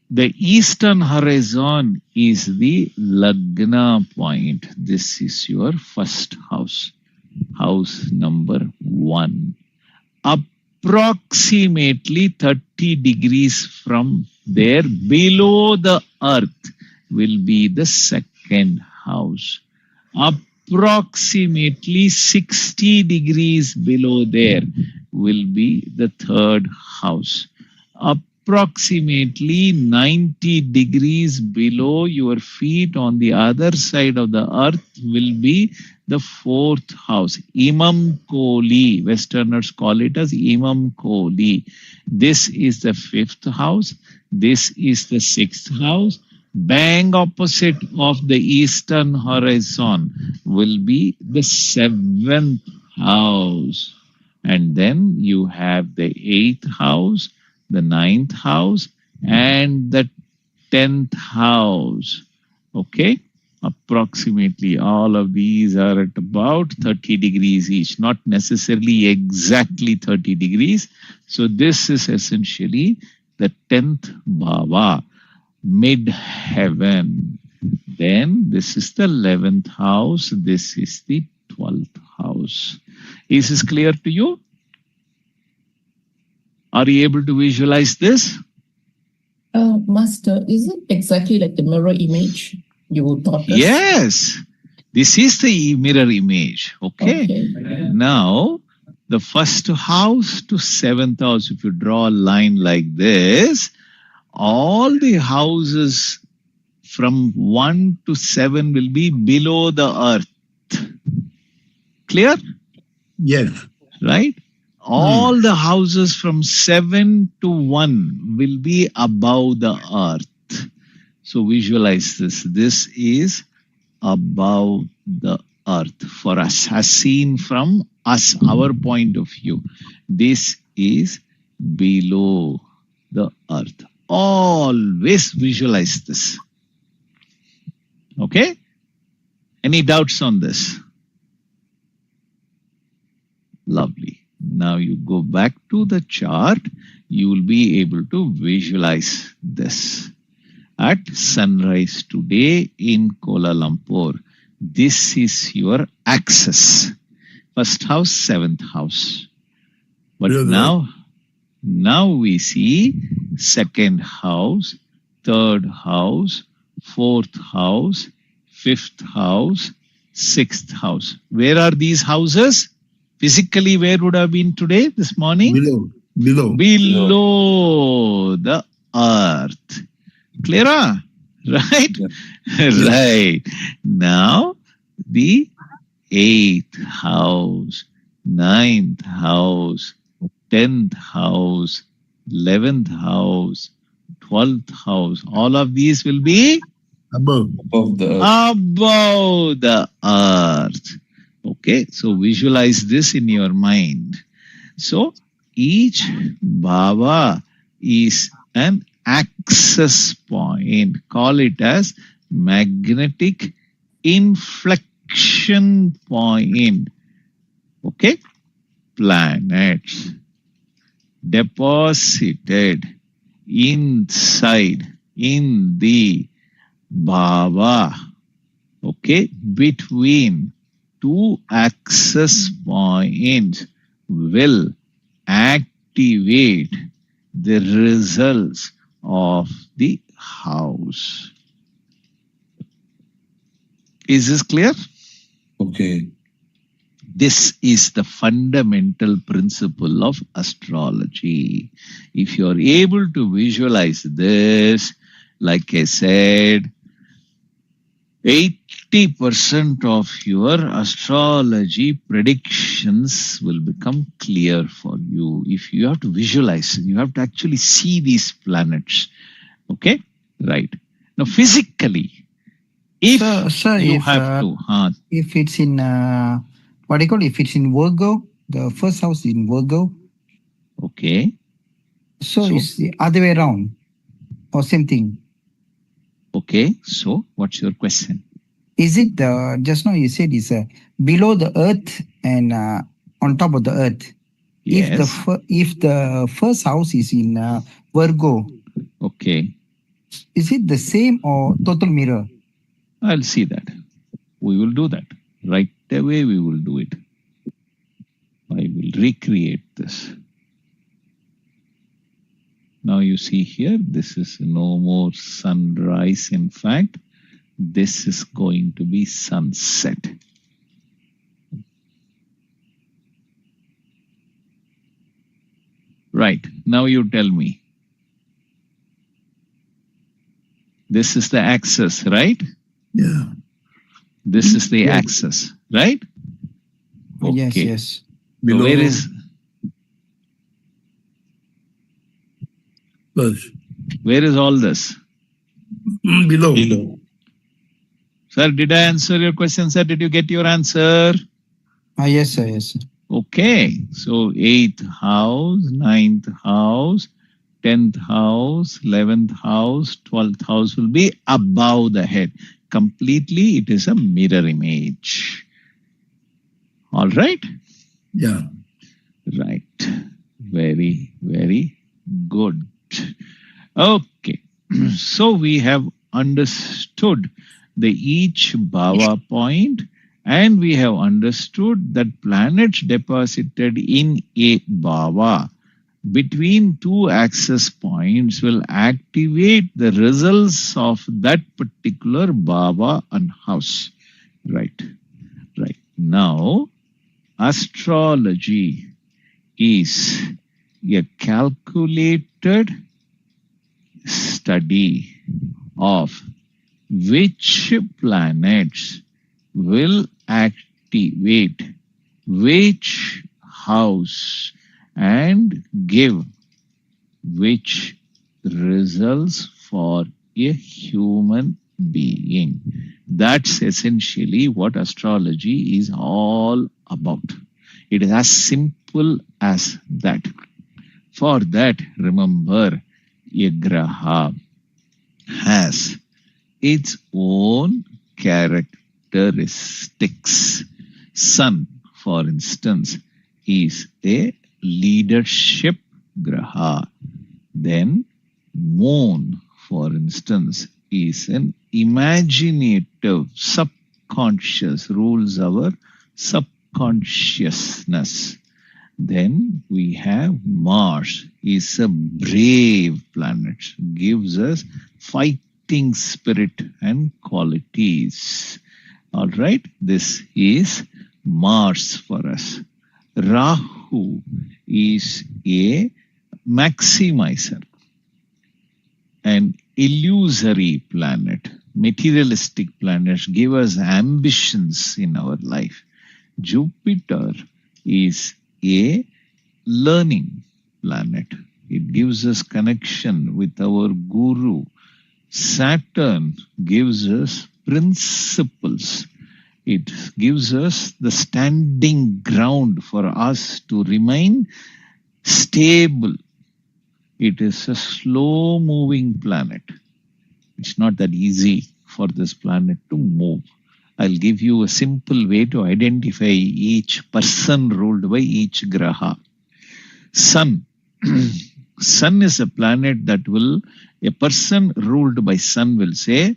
The eastern horizon is the Lagna point. This is your first house, house number 1. Approximately 30 degrees from there, below the earth, will be the second house. Approximately 60 degrees below there will be the third house. Approximately 90 degrees below your feet on the other side of the earth will be the fourth house. Imam Koli, Westerners call it as Imam Koli. This is the fifth house. This is the sixth house. Bang opposite of the eastern horizon will be the seventh house. And then you have the eighth house, the ninth house, and the 10th house. Okay? Approximately all of these are at about 30 degrees each, not necessarily exactly 30 degrees. So this is essentially the 10th bhava, mid-heaven. Then this is the 11th house. This is the 12th house. Is this clear to you? Are you able to visualize this? Master, is it exactly like the mirror image you taught us? Yes. This is the mirror image. Okay. Now, the first house to 7th house, if you draw a line like this, all the houses from 1 to 7 will be below the earth. Clear? Yes. Right? All the houses from 7 to 1 will be above the earth. So visualize this. This is above the earth for us, as seen from us, our point of view. This is below the earth. Always visualize this. Okay? Any doubts on this? Lovely. Now you go back to the chart, you will be able to visualize this. At sunrise today in Kuala Lumpur, this is your axis. First house, 7th house. But now we see 2nd house, 3rd house, 4th house, 5th house, 6th house. Where are these houses? Physically, where would have been today, this morning? Below the earth. Clear? Right? Yeah. Right. Now, the 8th house, 9th house, 10th house, 11th house, 12th house. All of these will be Above. Above the earth. above the earth. Okay, so visualize this in your mind. So each bhava is an access point. Call it as magnetic inflection point. Okay, planets deposited inside in the bhava, okay, between two access points will activate the results of the house. Is this clear? Okay. This is the fundamental principle of astrology. If you are able to visualize this, like I said, 80% of your astrology predictions will become clear for you. If you have to visualize, you have to actually see these planets. Okay? Right. Now, physically, if Sir, you if, have to, if it's in what do you call it? If it's in Virgo, the first house in Virgo, okay. so So- it's the other way around, or same thing. Okay, so what's your question? Is it the just now you said it's below the earth and on top of the earth? Yes. If the first house is in Virgo, Okay, is it the same or total mirror? I'll see that. We will do that. Right away, we will do it. I will recreate this. Now you see here, this is no more sunrise. In fact, this is going to be sunset. Right, now you tell me. This is the axis, right? Yeah. This is the axis, right? Yes, Okay. yes. So Below where is first. all this? Below. Below. Sir, did I answer your question, sir? Did you get your answer? Yes, sir, yes, sir. Okay, so 8th house, 9th house, 10th house, 11th house, 12th house will be above the head. Completely, it is a mirror image. All right? Yeah. Right. Very, very good. Okay. So we have understood the each bhava point, and we have understood that planets deposited in a bhava between two access points will activate the results of that particular bhava and house. Right. Right. Now, astrology is a calculated study of which planets will activate which house and give which results for a human being. That's essentially what astrology is all about. It is as simple as that. For that, remember, a graha has its own characteristics. Sun, for instance, is a leadership graha. Then moon, for instance, is an imaginative, subconscious, rules our subconsciousness. Then we have Mars, is a brave planet, gives us fighting spirit and qualities. All right, this is Mars for us. Rahu is a maximizer, an illusory planet. Materialistic planets give us ambitions in our life. Jupiter is a learning planet. It gives us connection with our guru. Saturn gives us principles. It gives us the standing ground for us to remain stable. It is a slow moving planet. It's not that easy for this planet to move. I'll give you a simple way to identify each person ruled by each graha. Sun. Sun is a planet that a person ruled by Sun will say,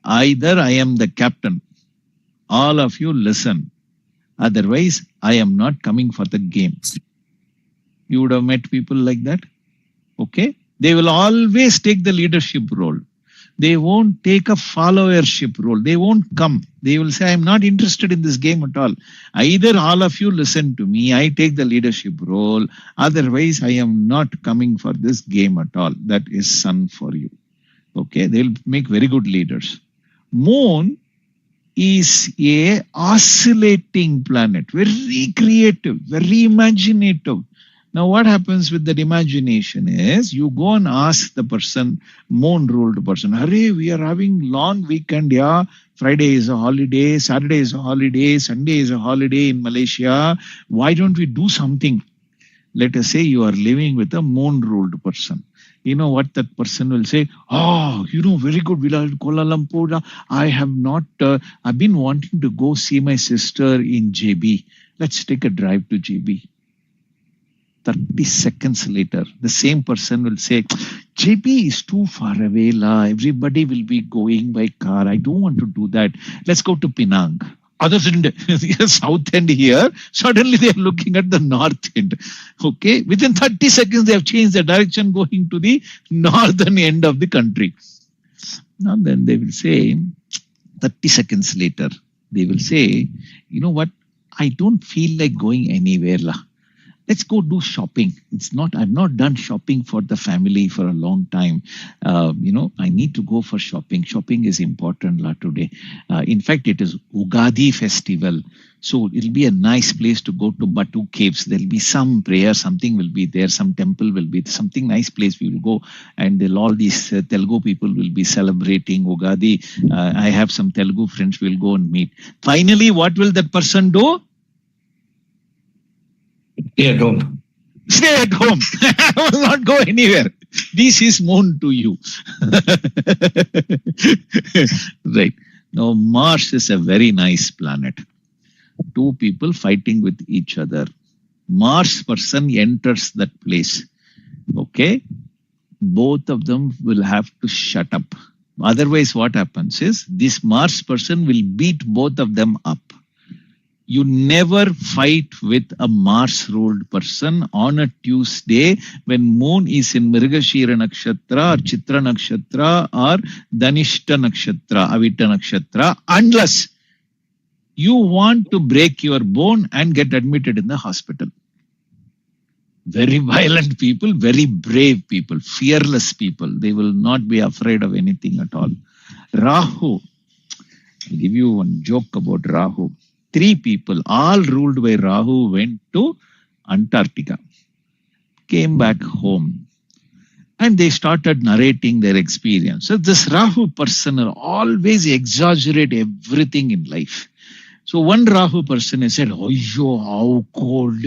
either I am the captain, all of you listen, otherwise I am not coming for the game. You would have met people like that. Okay? They will always take the leadership role. They won't take a followership role. They won't come. They will say, I'm not interested in this game at all. Either all of you listen to me, I take the leadership role. Otherwise, I am not coming for this game at all. That is Sun for you. Okay, they'll make very good leaders. Moon is a oscillating planet, very creative, very imaginative. Now, what happens with that imagination is you go and ask the person, moon-ruled person, hurry, we are having long weekend, yeah. Friday is a holiday, Saturday is a holiday, Sunday is a holiday in Malaysia. Why don't we do something? Let us say you are living with a moon-ruled person. You know what that person will say? Oh, very good. Kuala Lumpur. I have not, I've been wanting to go see my sister in JB. Let's take a drive to JB. 30 seconds later, the same person will say, JB is too far away. Everybody will be going by car. I don't want to do that. Let's go to Penang. Other than the south end here, suddenly they are looking at the north end. Okay, within 30 seconds, they have changed the direction going to the northern end of the country. Now then they will say, 30 seconds later, they will say, you know what? I don't feel like going anywhere. Let's go do shopping. I've not done shopping for the family for a long time. I need to go for shopping. Shopping is important today. In fact, it is Ugadi festival. So it'll be a nice place to go to Batu Caves. There'll be some prayer, something will be there, some temple will be, something nice place we will go. And all these Telugu people will be celebrating Ugadi. I have some Telugu friends will go and meet. Finally, what will that person do? Stay at home. Stay at home. I will not go anywhere. This is moon to you. Right. Now, Mars is a very nice planet. Two people fighting with each other. Mars person enters that place. Okay. Both of them will have to shut up. Otherwise, what happens is this Mars person will beat both of them up. You never fight with a Mars-ruled person on a Tuesday when moon is in Mrigashira Nakshatra or Chitra Nakshatra or Dhanishta Nakshatra, Avita Nakshatra, unless you want to break your bone and get admitted in the hospital. Very violent people, very brave people, fearless people. They will not be afraid of anything at all. Rahu. I'll give you one joke about Rahu. 3 people, all ruled by Rahu, went to Antarctica, came back home, and they started narrating their experience. So this Rahu person will always exaggerate everything in life. So one Rahu person has said, oh, how cold.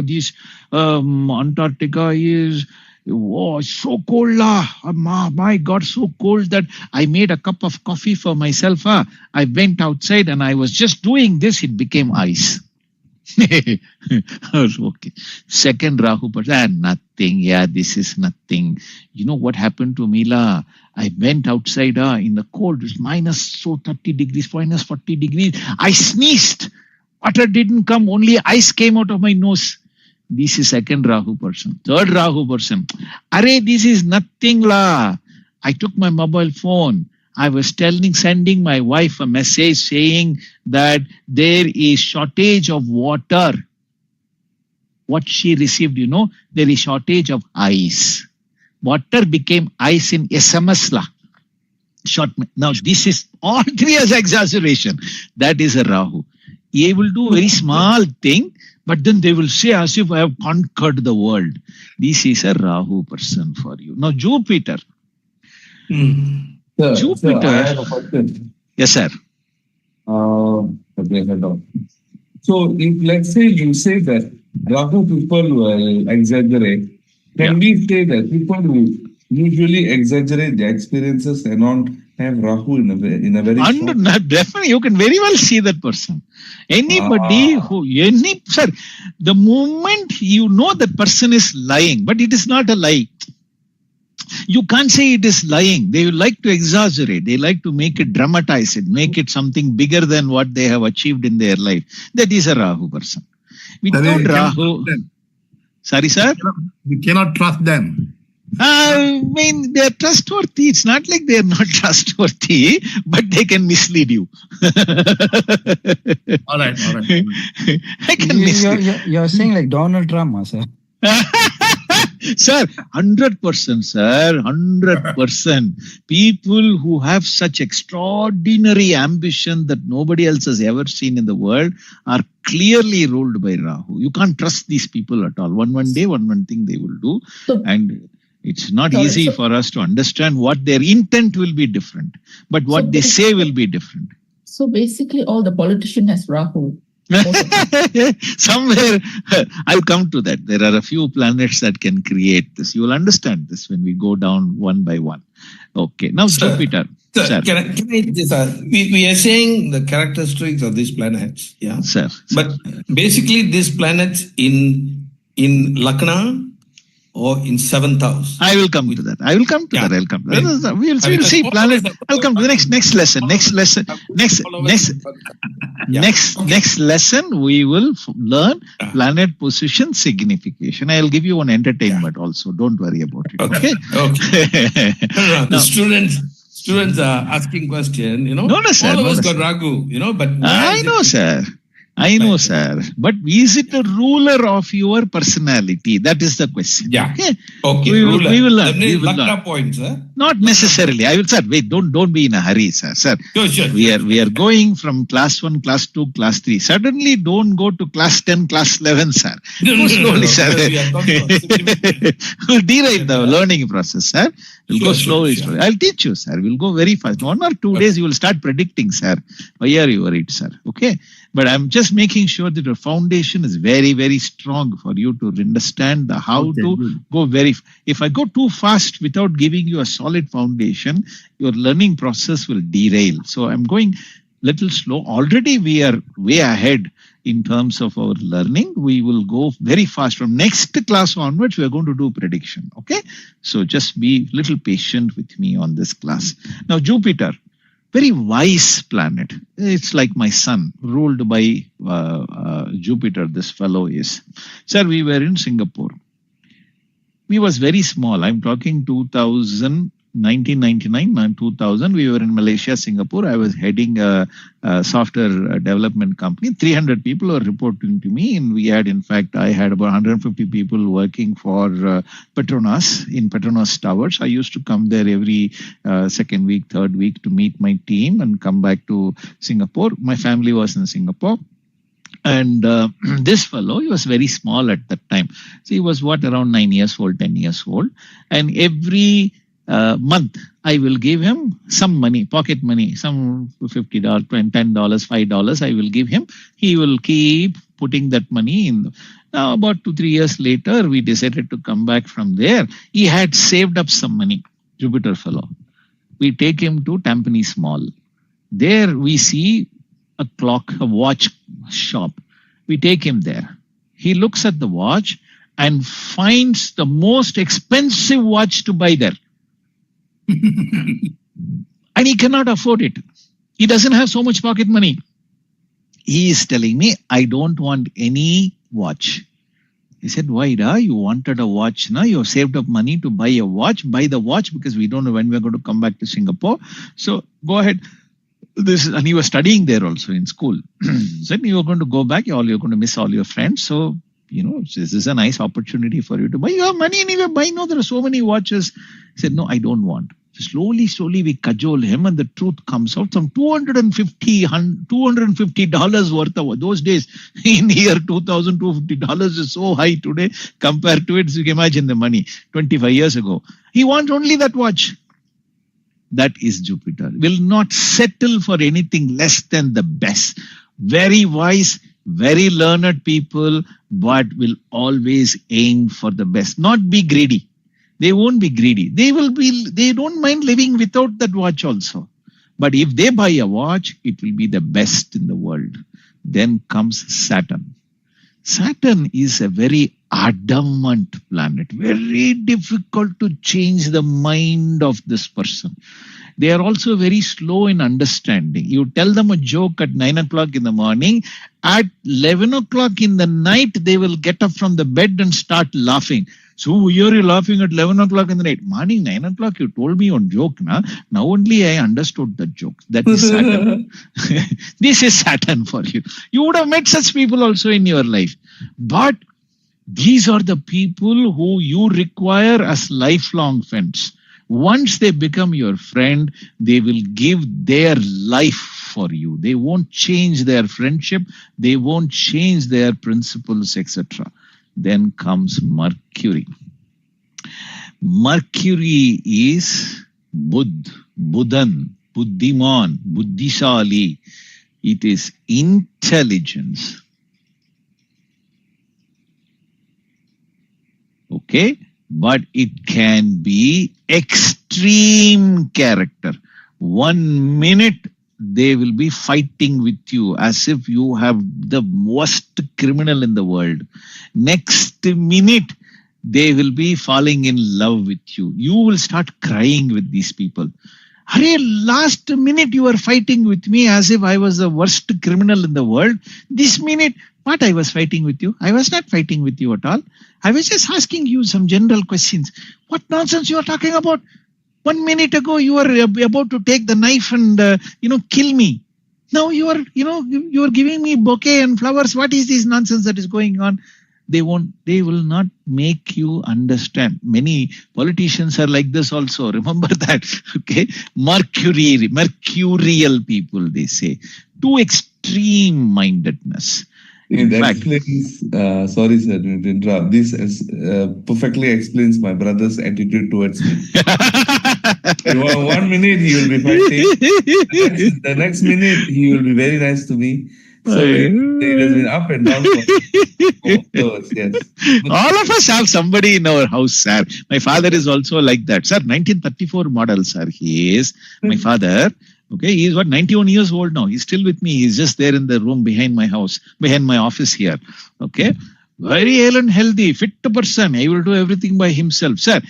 This Antarctica is so cold. My God, so cold that I made a cup of coffee for myself. I went outside and I was just doing this. It became ice. Okay. Second Rahu person, nothing. Yeah, this is nothing. You know what happened to me? I went outside in the cold. It was minus 30 degrees, minus 40 degrees. I sneezed. Water didn't come. Only ice came out of my nose. This is second Rahu person. Third Rahu person. Arey, this is nothing la. I took my mobile phone. I was sending my wife a message saying that there is shortage of water. What she received, there is shortage of ice. Water became ice in SMS la. Now this is all 3 as exaggeration. That is a Rahu. He will do very small thing, but then they will say as if I have conquered the world. This is a Rahu person for you. Now Jupiter. Sir, Jupiter. Sir, I have a question. Yes, sir. Okay, hold on. So, if let's say you say that Rahu people will exaggerate, can we say that people who usually exaggerate their experiences and not have Rahu in a very short... Definitely, you can very well see that person. Anybody sir, the moment you know that person is lying, but it is not a lie. You can't say it is lying. They like to exaggerate. They like to make it, dramatize it, make it something bigger than what they have achieved in their life. That is a Rahu person. Without Rahu... Sorry, sir? We cannot trust them. I mean, they are trustworthy. It's not like they are not trustworthy, but they can mislead you. All right. I can mislead. You're saying like Donald Trump, sir. Sir, 100%, sir, 100%. People who have such extraordinary ambition that nobody else has ever seen in the world are clearly ruled by Rahu. You can't trust these people at all. One day, one thing they will do. And it's not easy for us to understand what their intent will be different, but what they say will be different. So basically, all the politician has Rahu. Somewhere, I'll come to that. There are a few planets that can create this. You will understand this when we go down one by one. Okay. Now, Jupiter. Sir, can I we are saying the characteristics of these planets. Yeah. Sir. But basically, these planets in Lagna or in 7th house. I will come to that. I'll come to that. We'll see planet. I'll come to the next lesson. Next lesson, we will learn planet position signification. I'll give you one entertainment also. Don't worry about it. Okay. The students are asking question. No, sir. All of us got Ragu. But I know, sir. I know, sir. But is it a ruler of your personality? That is the question. Yeah. Okay. We will learn. We will learn. Points, huh? Not necessarily. I will, sir. Wait. Don't be in a hurry, sir. Sir. Sure. We are going from class 1, class 2, class 3. Suddenly, don't go to class 10, class 11, sir. Go slowly, sir. We'll derive the learning process, sir. We'll go slowly. I'll teach you, sir. We'll go very fast. 1 or 2 days, you will start predicting, sir. Why are you worried, sir? Okay. But I'm just making sure that your foundation is very, very strong for you to understand how to go if I go too fast without giving you a solid foundation, your learning process will derail. So I'm going little slow. Already we are way ahead in terms of our learning. We will go very fast. From next class onwards, we are going to do prediction. Okay. So just be a little patient with me on this class. Now, Jupiter. Very wise planet. It's like my son, ruled by Jupiter, this fellow is. Sir, we were in Singapore. We was very small. I'm talking 1999, 2000. We were in Malaysia, Singapore. I was heading a software development company. 300 people were reporting to me. And I had about 150 people working for Petronas in Petronas Towers. I used to come there every second week, third week to meet my team and come back to Singapore. My family was in Singapore. And this fellow, he was very small at that time. So he was around 9 years old, 10 years old. And every month, I will give him some money, pocket money, some $50, $10, $5. I will give him. He will keep putting that money in. Now, about 2-3 years later, we decided to come back from there. He had saved up some money, Jupiter fellow. We take him to Tampines Mall. There we see a watch shop. We take him there. He looks at the watch and finds the most expensive watch to buy there. And he cannot afford it. He doesn't have so much pocket money. He is telling me, I don't want any watch. He said, why, you wanted a watch, na? You have saved up money to buy a watch. Buy the watch because we don't know when we're going to come back to Singapore. So go ahead. And he was studying there also in school. Said, you're going to go back, you're going to miss all your friends. So, this is a nice opportunity for you to buy. You have money anyway, buy. No, there are so many watches. He said, no, I don't want. Slowly we cajole him, and the truth comes out. Some $250 worth of those days in here, $2,250 is so high today compared to it. So you can imagine the money 25 years ago. He wants only that watch. That is Jupiter. Will not settle for anything less than the best. Very wise, very learned people, but will always aim for the best. Not be greedy. They won't be greedy. They don't mind living without that watch also. But if they buy a watch, it will be the best in the world. Then comes Saturn. Saturn is a very adamant planet, very difficult to change the mind of this person. They are also very slow in understanding. You tell them a joke at 9 o'clock in the morning, at 11 o'clock in the night, they will get up from the bed and start laughing. So here you're laughing at 11 o'clock in the night. Morning, 9 o'clock, you told me one joke. Now only I understood the joke. That is Saturn. This is Saturn for you. You would have met such people also in your life. But these are the people who you require as lifelong friends. Once they become your friend, they will give their life for you. They won't change their friendship. They won't change their principles, etc. Then comes Mercury. Mercury is Buddhan, Buddhiman, Buddhishali. It is intelligence. Okay? But it can be extreme character. 1 minute they will be fighting with you as if you have the worst criminal in the world. Next minute, they will be falling in love with you. You will start crying with these people. Hurry, last minute you were fighting with me as if I was the worst criminal in the world. This minute, what I was fighting with you? I was not fighting with you at all. I was just asking you some general questions. What nonsense you are talking about? 1 minute ago, you were about to take the knife and, kill me. Now you are giving me bouquet and flowers. What is this nonsense that is going on? They will not make you understand. Many politicians are like this also. Remember that. Okay. Mercurial people, they say. Too extreme mindedness. It explains, sorry sir, this perfectly explains my brother's attitude towards me. 1 minute he will be fighting, the next minute he will be very nice to me. So it has been up and down for yes. All of us have somebody in our house, sir. My father is also like that. Sir, 1934 model, sir. He is. My father, okay, he is 91 years old now. He's still with me. He's just there in the room behind my house, behind my office here. Okay. Very hale and healthy, fit person. He will do everything by himself. Sir,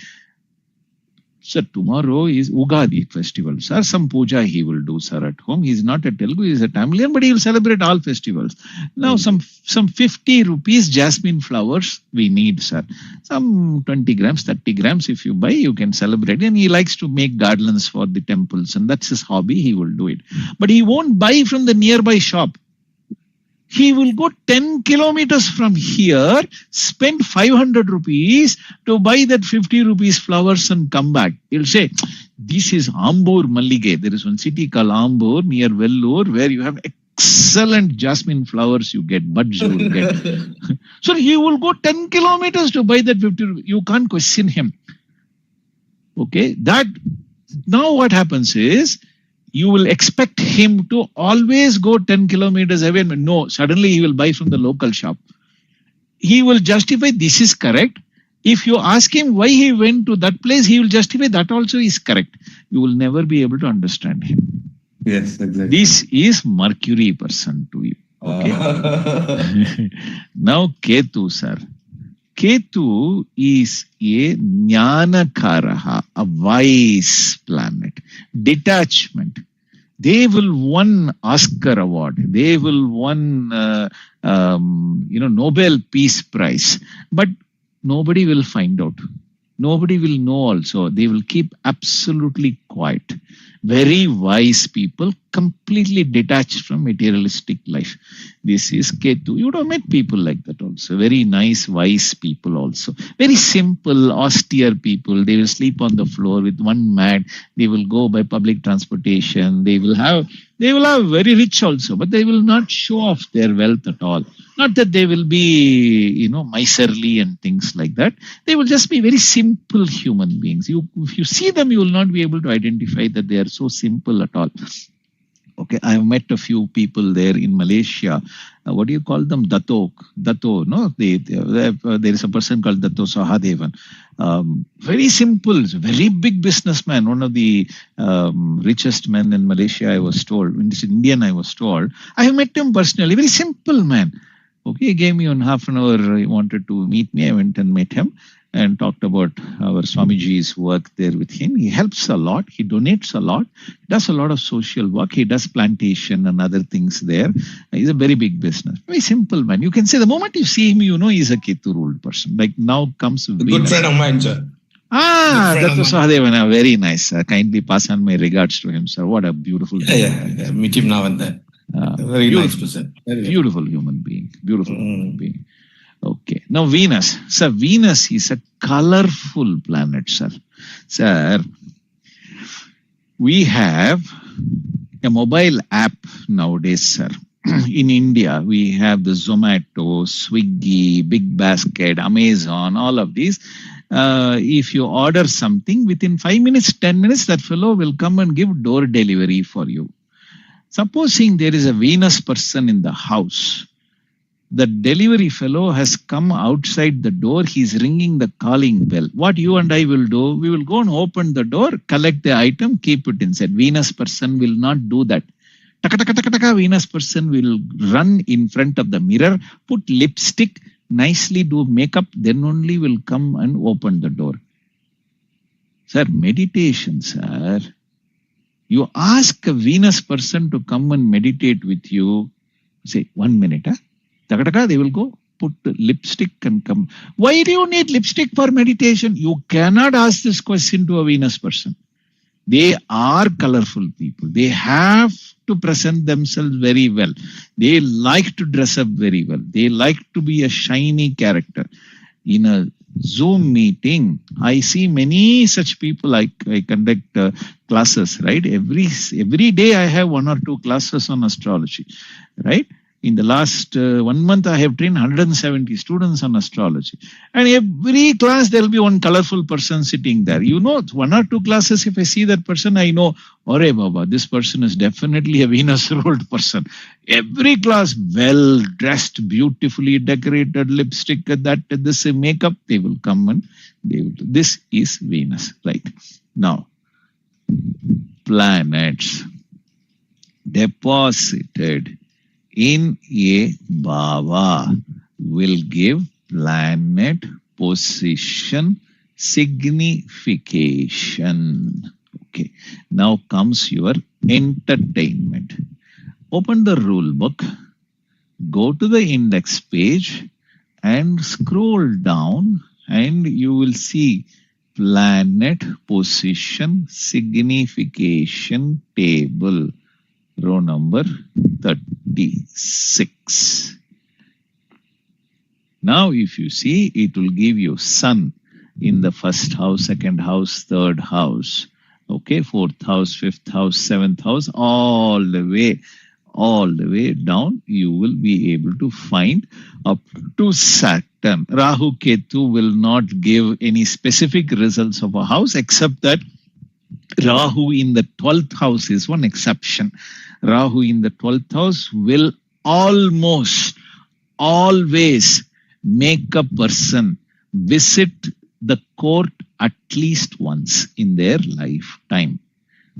tomorrow is Ugadi festival. Sir, some puja he will do, sir, at home. He's not a Telugu, he's a Tamilian, but he will celebrate all festivals. Now, some 50 rupees jasmine flowers we need, sir. Some 20 grams, 30 grams, if you buy, you can celebrate. And he likes to make garlands for the temples, and that's his hobby. He will do it. But he won't buy from the nearby shop. He will go 10 kilometers from here, spend 500 rupees to buy that 50 rupees flowers and come back. He'll say, this is Ambur Mallige. There is one city called Ambur near Vellore where you have excellent jasmine flowers you get, buds you will get. So he will go 10 kilometers to buy that 50 rupees. You can't question him. Okay, now what happens is, you will expect him to always go 10 kilometers away. No, suddenly he will buy from the local shop. He will justify this is correct. If you ask him why he went to that place, he will justify that also is correct. You will never be able to understand him. Yes, exactly. This is Mercury person to you. Okay. Now Ketu, sir. Ketu is a Jnanakaraha, a wise planet. Detachment. They will win Oscar Award. They will win, Nobel Peace Prize. But nobody will find out. Nobody will know also. They will keep absolutely quiet. Very wise people, completely detached from materialistic life. This is Ketu. You would have met people like that also. Very nice, wise people also. Very simple, austere people. They will sleep on the floor with one mat. They will go by public transportation. They will have very rich also, but they will not show off their wealth at all. Not that they will be, miserly and things like that. They will just be very simple human beings. If you see them, you will not be able to identify that they are so simple at all. Okay, I have met a few people there in Malaysia. What do you call them? Dato, no? There is a person called Dato Sahadevan. Very simple, very big businessman, one of the richest men in Malaysia, I was told. When this Indian, I was told. I have met him personally, very simple man. Okay, he gave me on half an hour, he wanted to meet me. I went and met him and talked about our Swamiji's work there with him. He helps a lot, he donates a lot, does a lot of social work, he does plantation and other things there. He's a very big business. Very simple man. You can say the moment you see him, you know he's a Ketu ruled person. Like now comes A good friend of mine, sir. Dato Sahadevan, very nice. Kindly pass on my regards to him, sir. What a beautiful Yeah. Meet him now and then. Very nice person. Beautiful human being. Beautiful human being. Okay. Now Venus. Sir, Venus is a colorful planet, sir. Sir, we have a mobile app nowadays, sir. In India, we have the Zomato, Swiggy, Big Basket, Amazon, all of these. If you order something, within 5 minutes, 10 minutes, that fellow will come and give door delivery for you. Supposing there is a Venus person in the house, the delivery fellow has come outside the door, he's ringing the calling bell. What you and I will do, we will go and open the door, collect the item, keep it inside. Venus person will not do that. Venus person will run in front of the mirror, put lipstick, nicely do makeup, then only will come and open the door. Sir, meditation, sir. You ask a Venus person to come and meditate with you, say 1 minute, they will go, put the lipstick and come. Why do you need lipstick for meditation? You cannot ask this question to a Venus person. They are colorful people. They have to present themselves very well. They like to dress up very well. They like to be a shiny character. In a Zoom meeting, I see many such people. I conduct classes, right? Every day I have 1 or 2 classes on astrology, right? In the last 1 month, I have trained 170 students on astrology. And every class, there will be one colorful person sitting there. 1 or 2 classes, if I see that person, I know, Ore Baba, this person is definitely a Venus-ruled person. Every class, well dressed, beautifully decorated, lipstick, this makeup, they will come and they will do. This is Venus, right? Now, planets deposited in a bhava will give planet position signification. Okay, now comes your entertainment. Open the rule book, go to the index page and scroll down and you will see planet position signification table, row number 36. Now if you see, it will give you Sun in the first house, second house, third house, okay, fourth house, fifth house, seventh house, all the way down, you will be able to find up to Saturn. Rahu Ketu will not give any specific results of a house, except that Rahu in the 12th house is one exception. Rahu in the 12th house will almost always make a person visit the court at least once in their lifetime.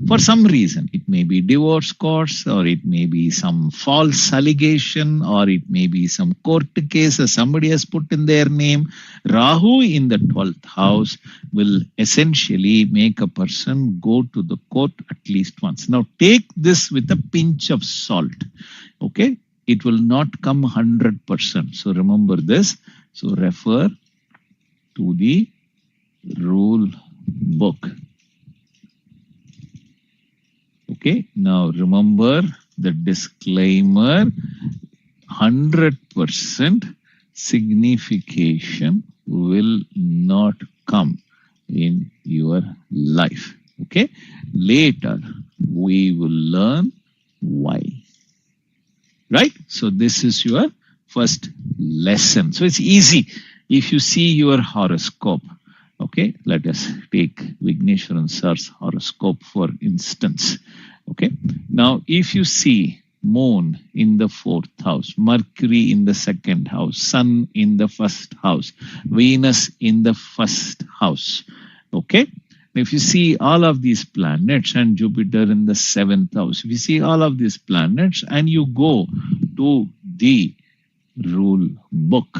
For some reason, it may be divorce courts, or it may be some false allegation, or it may be some court case that somebody has put in their name. Rahu in the 12th house will essentially make a person go to the court at least once. Now take this with a pinch of salt. Okay, it will not come 100%. So remember this. So refer to the rule book. Okay, now remember the disclaimer, 100% signification will not come in your life. Okay, later we will learn why. Right? So this is your first lesson. So it's easy. If you see your horoscope, okay, let us take Vigneshwaran sir's horoscope for instance. Okay, now if you see Moon in the 4th house, Mercury in the 2nd house, Sun in the 1st house, Venus in the 1st house. Okay, if you see all of these planets and Jupiter in the 7th house, if you see all of these planets and you go to the rule book,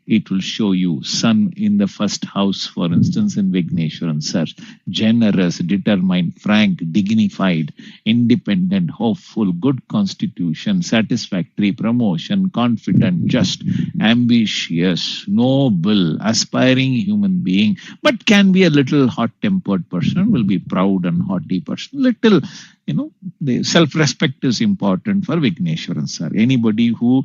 it will show you Sun in the 1st house, for instance, in Vigneshwaran sir. Generous, determined, frank, dignified, independent, hopeful, good constitution, satisfactory, promotion, confident, just, ambitious, noble, aspiring human being, but can be a little hot-tempered person, will be proud and haughty person, little, the self-respect is important for Vigneshwaran sir. Anybody who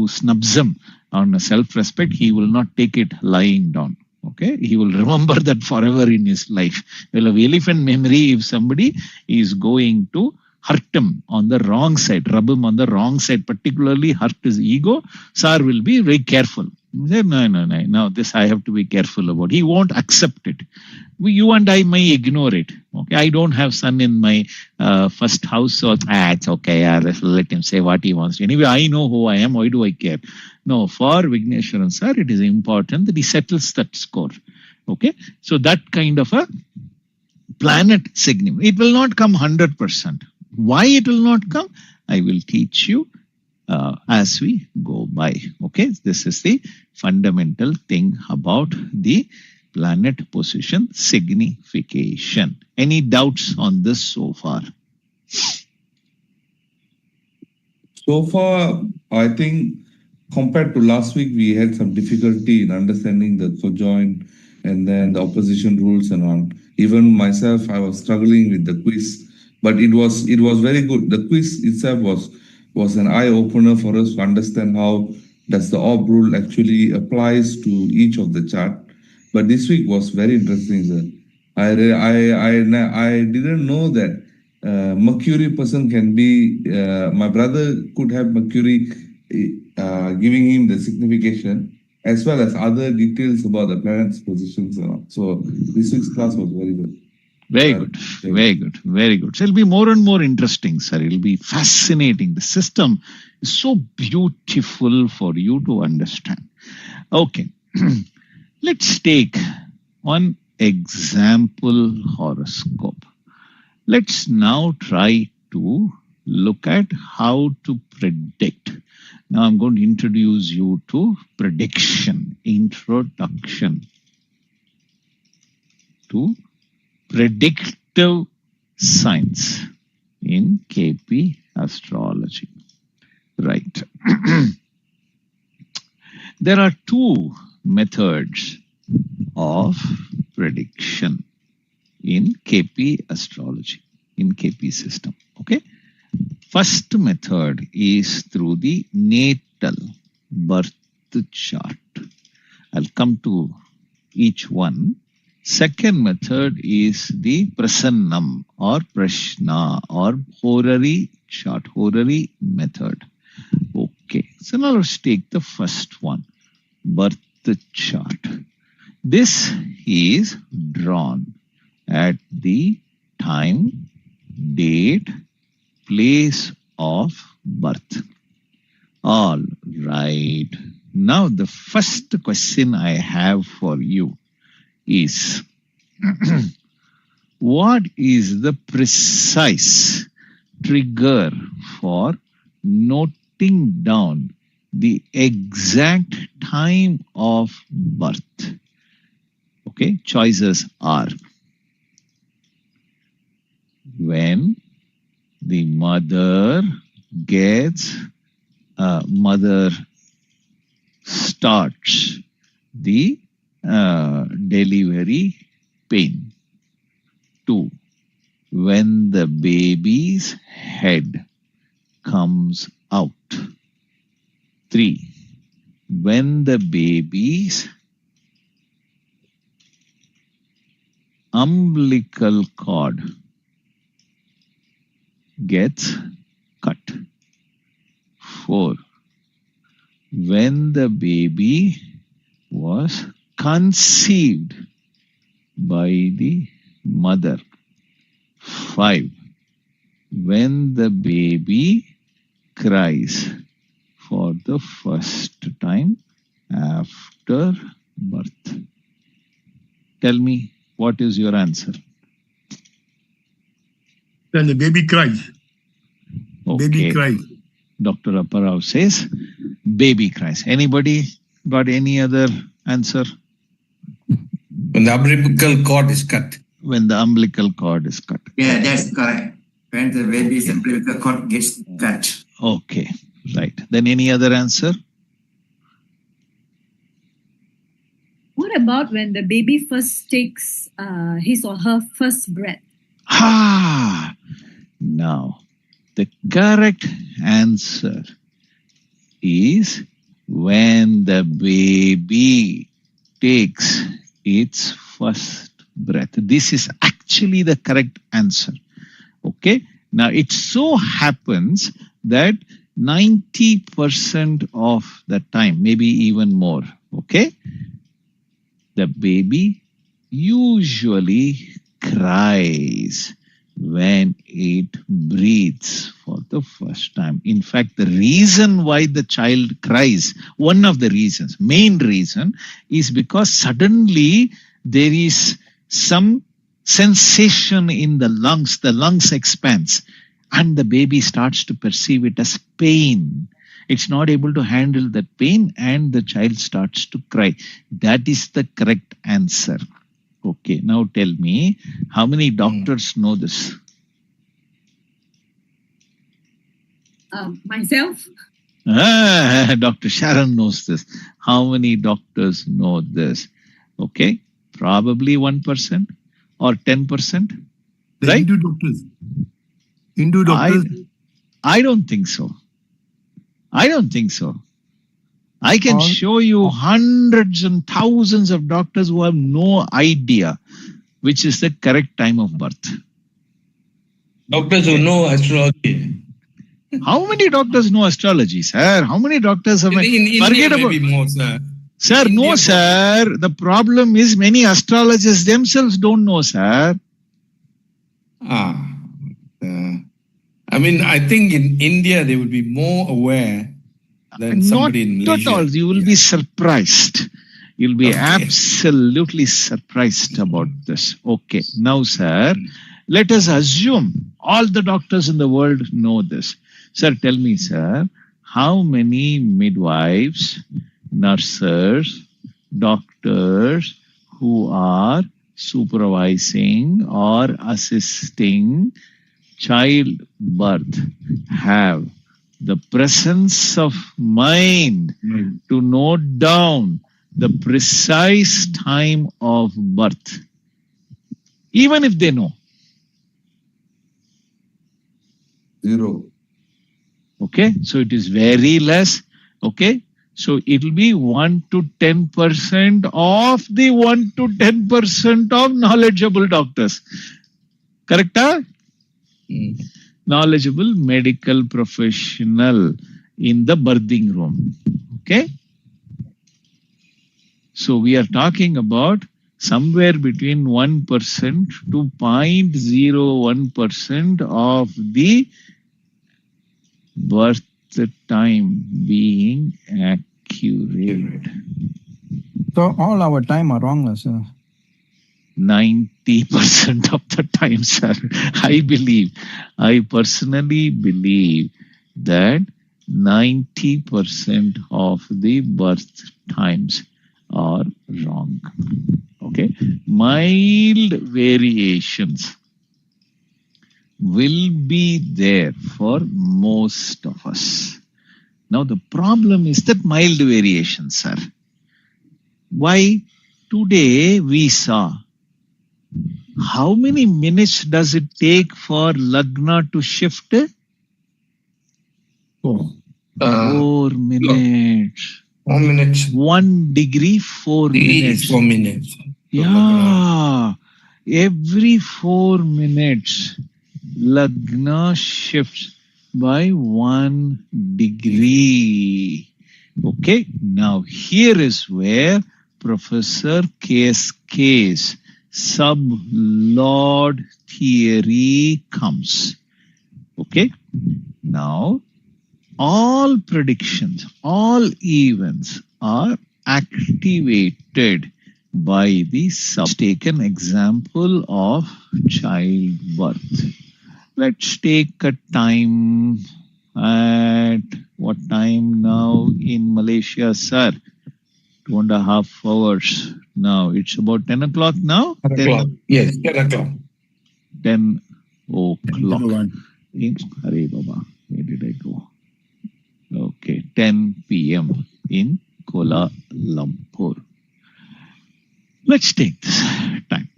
snubs him on a self-respect, he will not take it lying down. Okay, he will remember that forever in his life. Well, have elephant memory if somebody is going to hurt him on the wrong side, rub him on the wrong side, particularly hurt his ego, sir will be very careful. He said, no, this I have to be careful about. He won't accept it. You and I may ignore it. Okay, I don't have Sun in my 1st house, so it's okay. Let him say what he wants. Anyway, I know who I am. Why do I care? No, for Vigneshwaran sir, it is important that he settles that score. Okay, so that kind of a planet signal, it will not come 100%. Why it will not come? I will teach you as we go by. Okay, this is the fundamental thing about the planet position signification. Any doubts on this so far? So far, I think compared to last week, we had some difficulty in understanding the conjoint and then the opposition rules and on. Even myself, I was struggling with the quiz, but it was very good. The quiz itself was an eye opener for us to understand how does the orb rule actually applies to each of the chart. But this week was very interesting, sir. I didn't know that Mercury person can be, my brother could have Mercury giving him the signification as well as other details about the planet's positions. So this week's class was very good. Very good, very good, very good. So it'll be more and more interesting, sir. It'll be fascinating. The system is so beautiful for you to understand. Okay, let's take one example horoscope. Let's now try to look at how to predict. Now I'm going to introduce you to prediction, introduction to predictive science in KP astrology. Right. There are two methods of prediction in KP astrology, in KP system. Okay. First method is through the natal birth chart. I'll come to each one. Second method is the Prasannam or Prashna or horary chart, horary method. Okay, so now let's take the first one, birth chart. This is drawn at the time, date, place of birth. All right. Now the first question I have for you is what is the precise trigger for noting down the exact time of birth? Okay, choices are when the mother starts the delivery pain. 2. when the baby's head comes out. 3. When the baby's umbilical cord gets cut. 4. When the baby was conceived by the mother. 5. When the baby cries for the first time after birth. Tell me, what is your answer? When the baby cries. Okay. Baby cries. Dr. Apparao says baby cries. Anybody got any other answer? When the umbilical cord is cut. When the umbilical cord is cut. Yeah, that's correct. When the baby's umbilical cord gets cut. Okay, right. Then any other answer? What about when the baby first takes his or her first breath? Now, the correct answer is when the baby takes its first breath. This is actually the correct answer. Okay. Now, it so happens that 90% of the time, maybe even more, okay, the baby usually cries when it breathes for the first time. In fact, the reason why the child cries, one of the reasons, main reason, is because suddenly there is some sensation in the lungs expands, and the baby starts to perceive it as pain. It's not able to handle that pain, and the child starts to cry. That is the correct answer. Okay, now tell me, how many doctors know this? Myself? Dr. Sharon knows this. How many doctors know this? Okay, probably 1% or 10%. The right? Hindu doctors. Hindu doctors. I don't think so. I don't think so. I can show you hundreds and thousands of doctors who have no idea which is the correct time of birth. Doctors who know astrology. How many doctors know astrology, sir? How many doctors have... In India, maybe more, sir. Sir, no, sir. The problem is many astrologers themselves don't know, sir. I mean, I think in India, they would be more aware than somebody in Malaysia. Not at all. You will be surprised. You'll be absolutely surprised about this. Okay. Now, sir, let us assume all the doctors in the world know this. Sir, tell me, sir, how many midwives, nurses, doctors who are supervising or assisting childbirth have the presence of mind to note down the precise time of birth, even if they know? 0. Okay, so it is very less. Okay, so it will be 1 to 10% of the 1 to 10% of knowledgeable doctors. Correct? Knowledgeable medical professional in the birthing room. Okay. So we are talking about somewhere between 1% to 0.01% of the birth time being accurate. So all our time are wrong, sir. 90% of the time, sir. I personally believe that 90% of the birth times are wrong. Okay. Mild variations will be there for most of us. Now the problem is that mild variations, sir. Why? Today we saw How many minutes does it take for Lagna to shift? 4 minutes. 4 minutes. 1 degree, 4 minutes. 4 minutes. Yeah. Every 4 minutes, Lagna shifts by 1 degree. Okay. Now here is where Professor K.S.K.'s sub-Lord theory comes. Okay. Now, all predictions, all events are activated by the sub. Take an example of childbirth. Let's take a time at what time now in Malaysia, sir? 2.5 hours. Now it's about 10 o'clock now? 10 o'clock. Yes, 10 o'clock. 10 o'clock. Hare Baba, where did I go? Okay, 10 p.m. in Kuala Lumpur. Let's take this time.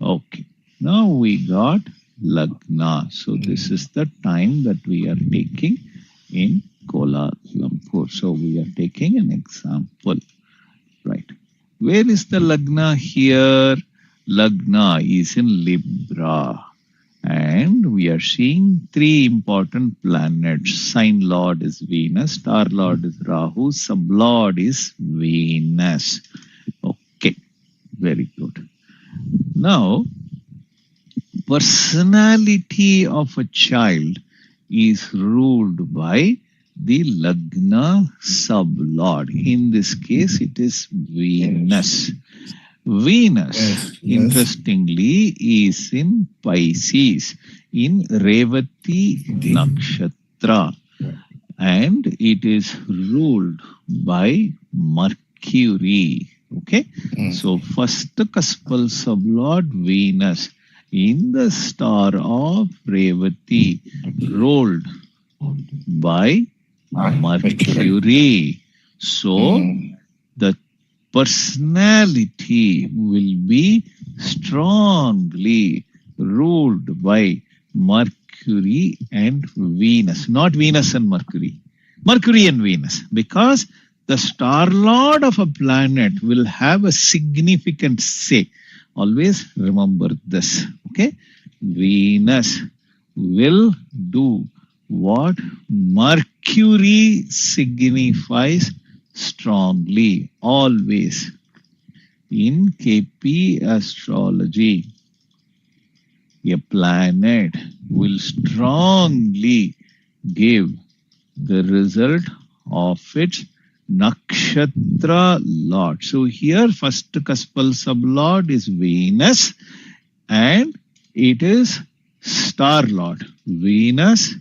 Okay, now we got Lagna. So this is the time that we are taking in Kuala Lumpur. So we are taking an example. Right. Where is the Lagna here? Lagna is in Libra. And we are seeing 3 important planets. Sign Lord is Venus, Star Lord is Rahu, Sub-Lord is Venus. Okay, very good. Now, personality of a child is ruled by the Lagna sub-Lord. In this case, it is Venus. Venus, interestingly, is in Pisces, in Revati Nakshatra, and it is ruled by Mercury. Okay, so first cuspal sublord Venus in the star of Revati, ruled by Mercury. So the personality will be strongly ruled by Mercury and Venus, not Venus and Mercury, Mercury and Venus, because the star lord of a planet will have a significant say. Always remember this. Okay, Venus will do what Mercury signifies strongly. Always in KP astrology, a planet will strongly give the result of its nakshatra lord. So here first cuspal sublord is Venus and it is star lord. Venus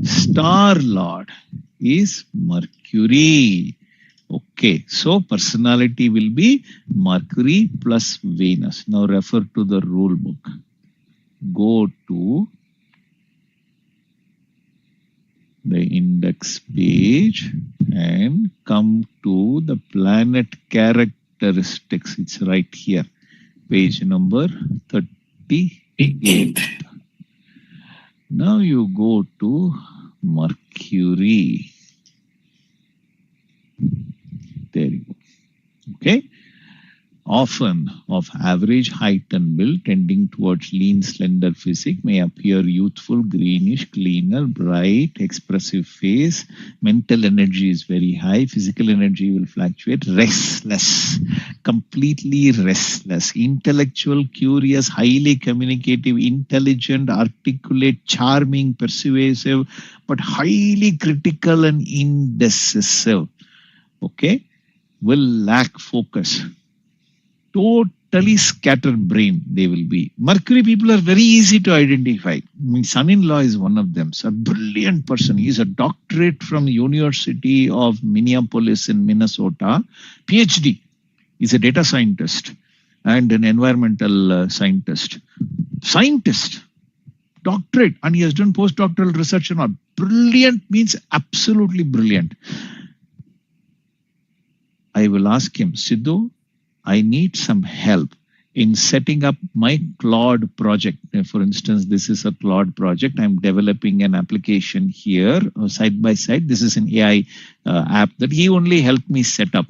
star lord is Mercury. Okay, so personality will be Mercury plus Venus. Now refer to the rule book. Go to the index page and come to the planet characteristics. It's right here, page number 38. Now you go to Mercury. There you go. Okay. Often of average height and build, tending towards lean, slender physique, may appear youthful, greenish, cleaner, bright, expressive face. Mental energy is very high. Physical energy will fluctuate. Restless, completely restless. Intellectual, curious, highly communicative, intelligent, articulate, charming, persuasive, but highly critical and indecisive. Okay, will lack focus. Totally scattered brain they will be. Mercury people are very easy to identify. My son-in-law is one of them. So a brilliant person. He's a doctorate from the University of Minneapolis in Minnesota. PhD. He's a data scientist and an environmental scientist. Scientist. Doctorate. And he has done postdoctoral research and all. Brilliant means absolutely brilliant. I will ask him, Sidhu, I need some help in setting up my Claude project. For instance, this is a Claude project. I'm developing an application here side by side. This is an AI app that he only helped me set up.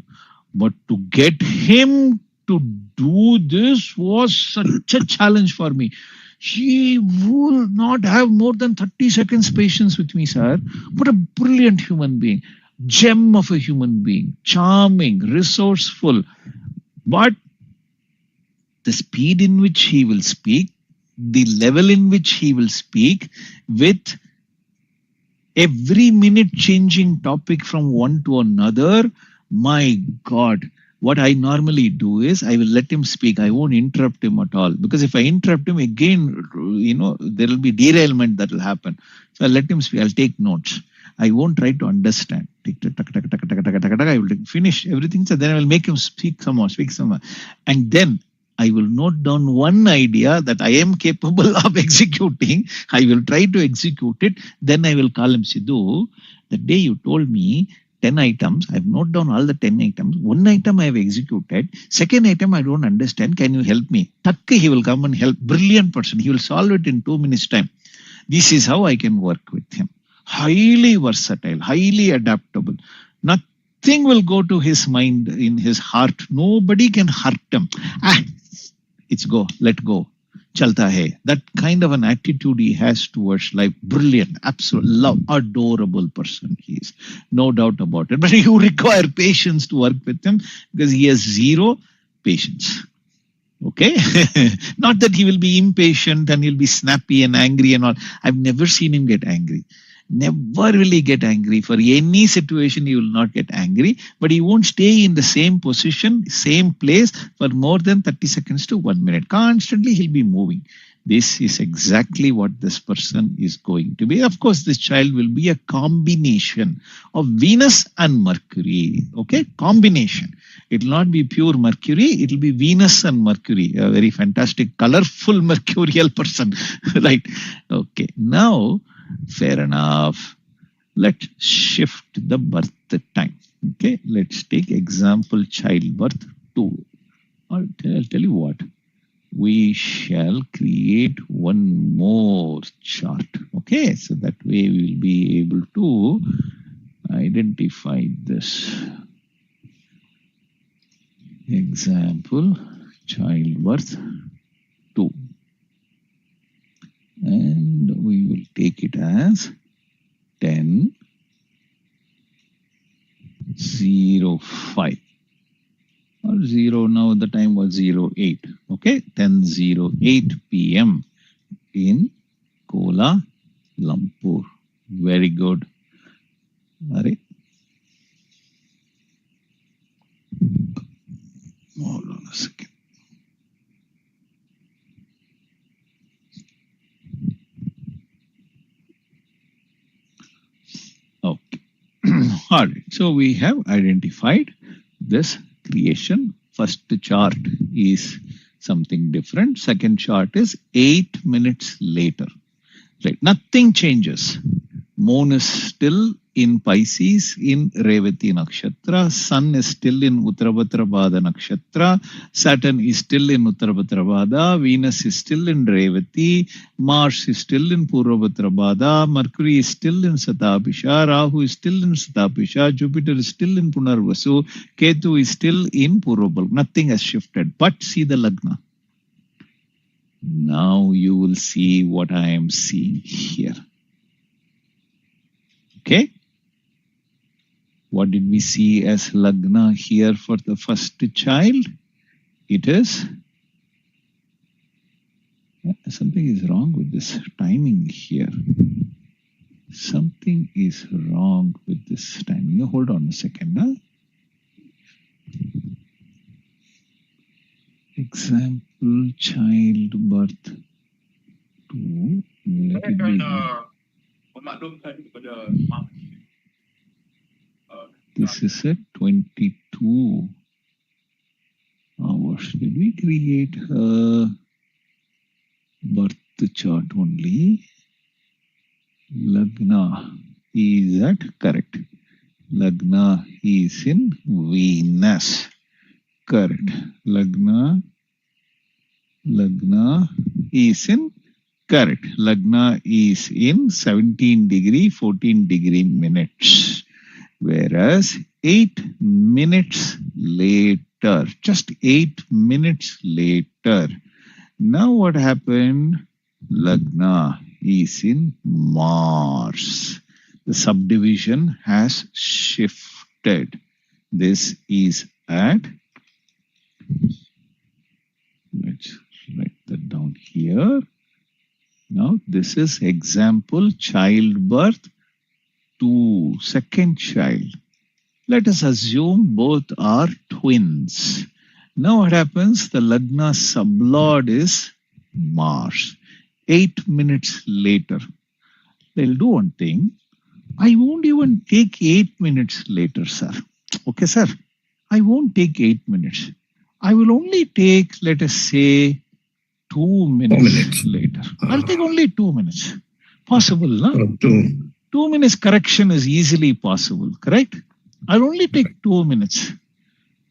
But to get him to do this was such a challenge for me. He will not have more than 30 seconds patience with me, sir. But a brilliant human being, gem of a human being, charming, resourceful. But the speed in which he will speak, the level in which he will speak, with every minute changing topic from one to another, my God. What I normally do is I will let him speak. I won't interrupt him at all, because if I interrupt him again, there will be derailment that will happen. So I'll let him speak. I'll take notes. I won't try to understand. I will finish everything. So then I will make him speak some more. And then I will note down one idea that I am capable of executing. I will try to execute it. Then I will call him, Sidhu, the day you told me 10 items, I've noted down all the 10 items. One item I have executed. Second item I don't understand. Can you help me? Takka, he will come and help. Brilliant person. He will solve it in 2 minutes time. This is how I can work with him. Highly versatile, highly adaptable. Nothing will go to his mind, in his heart. Nobody can hurt him. It's go, let go. Chalta hai. That kind of an attitude he has towards life. Brilliant, absolute love, adorable person he is. No doubt about it. But you require patience to work with him, because he has zero patience. Okay? Not that he will be impatient and he'll be snappy and angry and all. I've never seen him get angry. Never will he get angry. For any situation, he will not get angry, but he won't stay in the same position, same place for more than 30 seconds to 1 minute. Constantly, he'll be moving. This is exactly what this person is going to be. Of course, this child will be a combination of Venus and Mercury. Okay, combination. It will not be pure Mercury. It will be Venus and Mercury. A very fantastic, colorful mercurial person. Right. Okay. Now, fair enough. Let's shift the birth time. Okay. Let's take example childbirth 2. I'll tell you what. We shall create one more chart. Okay. So that way we will be able to identify this. Example childbirth 2. And we will take it as 10:05 or 0. Now the time was 08. Okay, 10:08 p.m. in Kuala Lumpur. Very good. All right. Hold on a second. Okay. All right. So we have identified this creation. First chart is something different. Second chart is 8 minutes later. Right. Nothing changes. Moon is still in Pisces in Revati Nakshatra. Sun is still in Uttarabhadrapada Nakshatra. Saturn is still in Uttarabhadrapada. Venus is still in Revati. Mars is still in Purvabhadrapada. Mercury is still in Satabhisha. Rahu is still in Satabhisha. Jupiter is still in Punarvasu. Ketu is still in Purvabhalva. Nothing has shifted. But see the Lagna. Now you will see what I am seeing here. Okay. What did we see as Lagna here for the first child? It is, something is wrong with this timing here. Something is wrong with this timing. Hold on a second. Huh? Example childbirth 2. Let it be. This is at 22 hours. Did we create a birth chart only? Lagna is that correct? Lagna is in Venus. Correct. Lagna Lagna is in correct. Lagna is in 17 degree, 14 degree minutes. Whereas 8 minutes later, just 8 minutes later, now what happened? Lagna is in Mars. The subdivision has shifted. This is at, let's write that down here. Now this is example childbirth 2, second child. Let us assume both are twins. Now what happens? The Lagna sublord is Mars. 8 minutes later, they'll do one thing. I won't even take 8 minutes later, sir. Okay, sir. I won't take 8 minutes. I will only take, let us say, 2 minutes later. I'll take only 2 minutes. Possible, no? 2 minutes correction is easily possible, correct? I'll only take 2 minutes.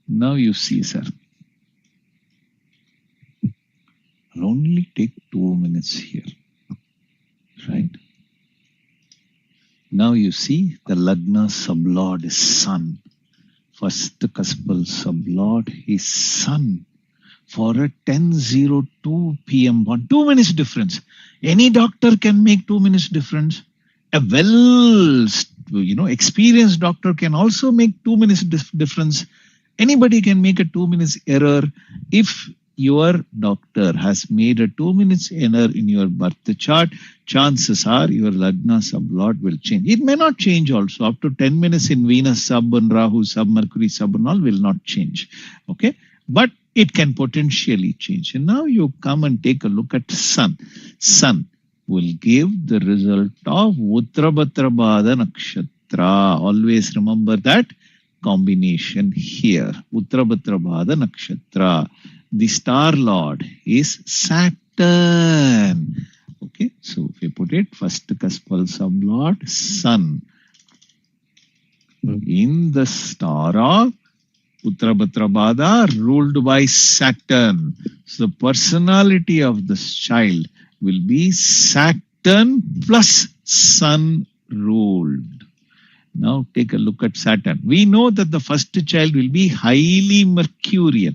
Now you see, sir. I'll only take 2 minutes here, right? Now you see the Lagna sublord is Sun. First cuspal sublord is Sun. For a 10:02 p.m. 2 minutes difference. Any doctor can make 2 minutes difference. A experienced doctor can also make 2 minutes difference. Anybody can make a 2 minutes error. If your doctor has made a 2 minutes error in your birth chart, chances are your Lagna sublord will change. It may not change also. Up to 10 minutes in Venus sub and Rahu sub, Mercury sub and all will not change. Okay. But it can potentially change. And now you come and take a look at Sun. Sun will give the result of Uttarabhadrapada Nakshatra. Always remember that combination here. Uttarabhadrapada Nakshatra. The star lord is Saturn. Okay, so if you put it, first cuspal sublord, Sun. In the star of Uttarabhadrapada ruled by Saturn. So the personality of this child will be Saturn plus Sun ruled. Now take a look at Saturn. We know that the first child will be highly Mercurial.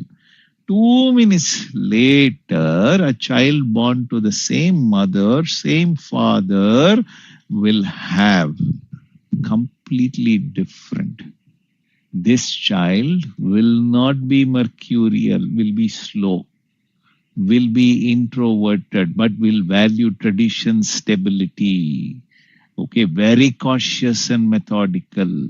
2 minutes later, a child born to the same mother, same father will have completely different. This child will not be Mercurial, will be slow, will be introverted, but will value tradition, stability. Okay, very cautious and methodical,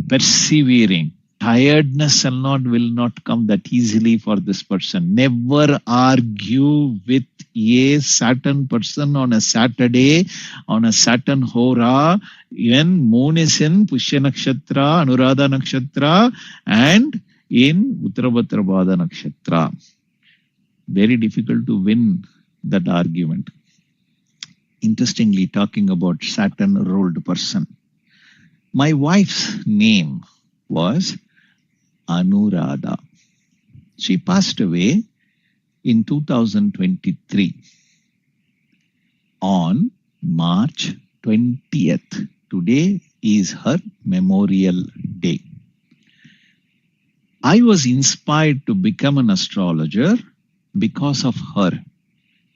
persevering. Tiredness will not come that easily for this person. Never argue with a Saturn person on a Saturday, on a Saturn hora, when moon is in Pushya Nakshatra, Anuradha Nakshatra, and in Uttarabhadrapada Nakshatra. Very difficult to win that argument. Interestingly, talking about Saturn ruled person, my wife's name was Anuradha. She passed away in 2023 on March 20th. Today is her memorial day. I was inspired to become an astrologer because of her.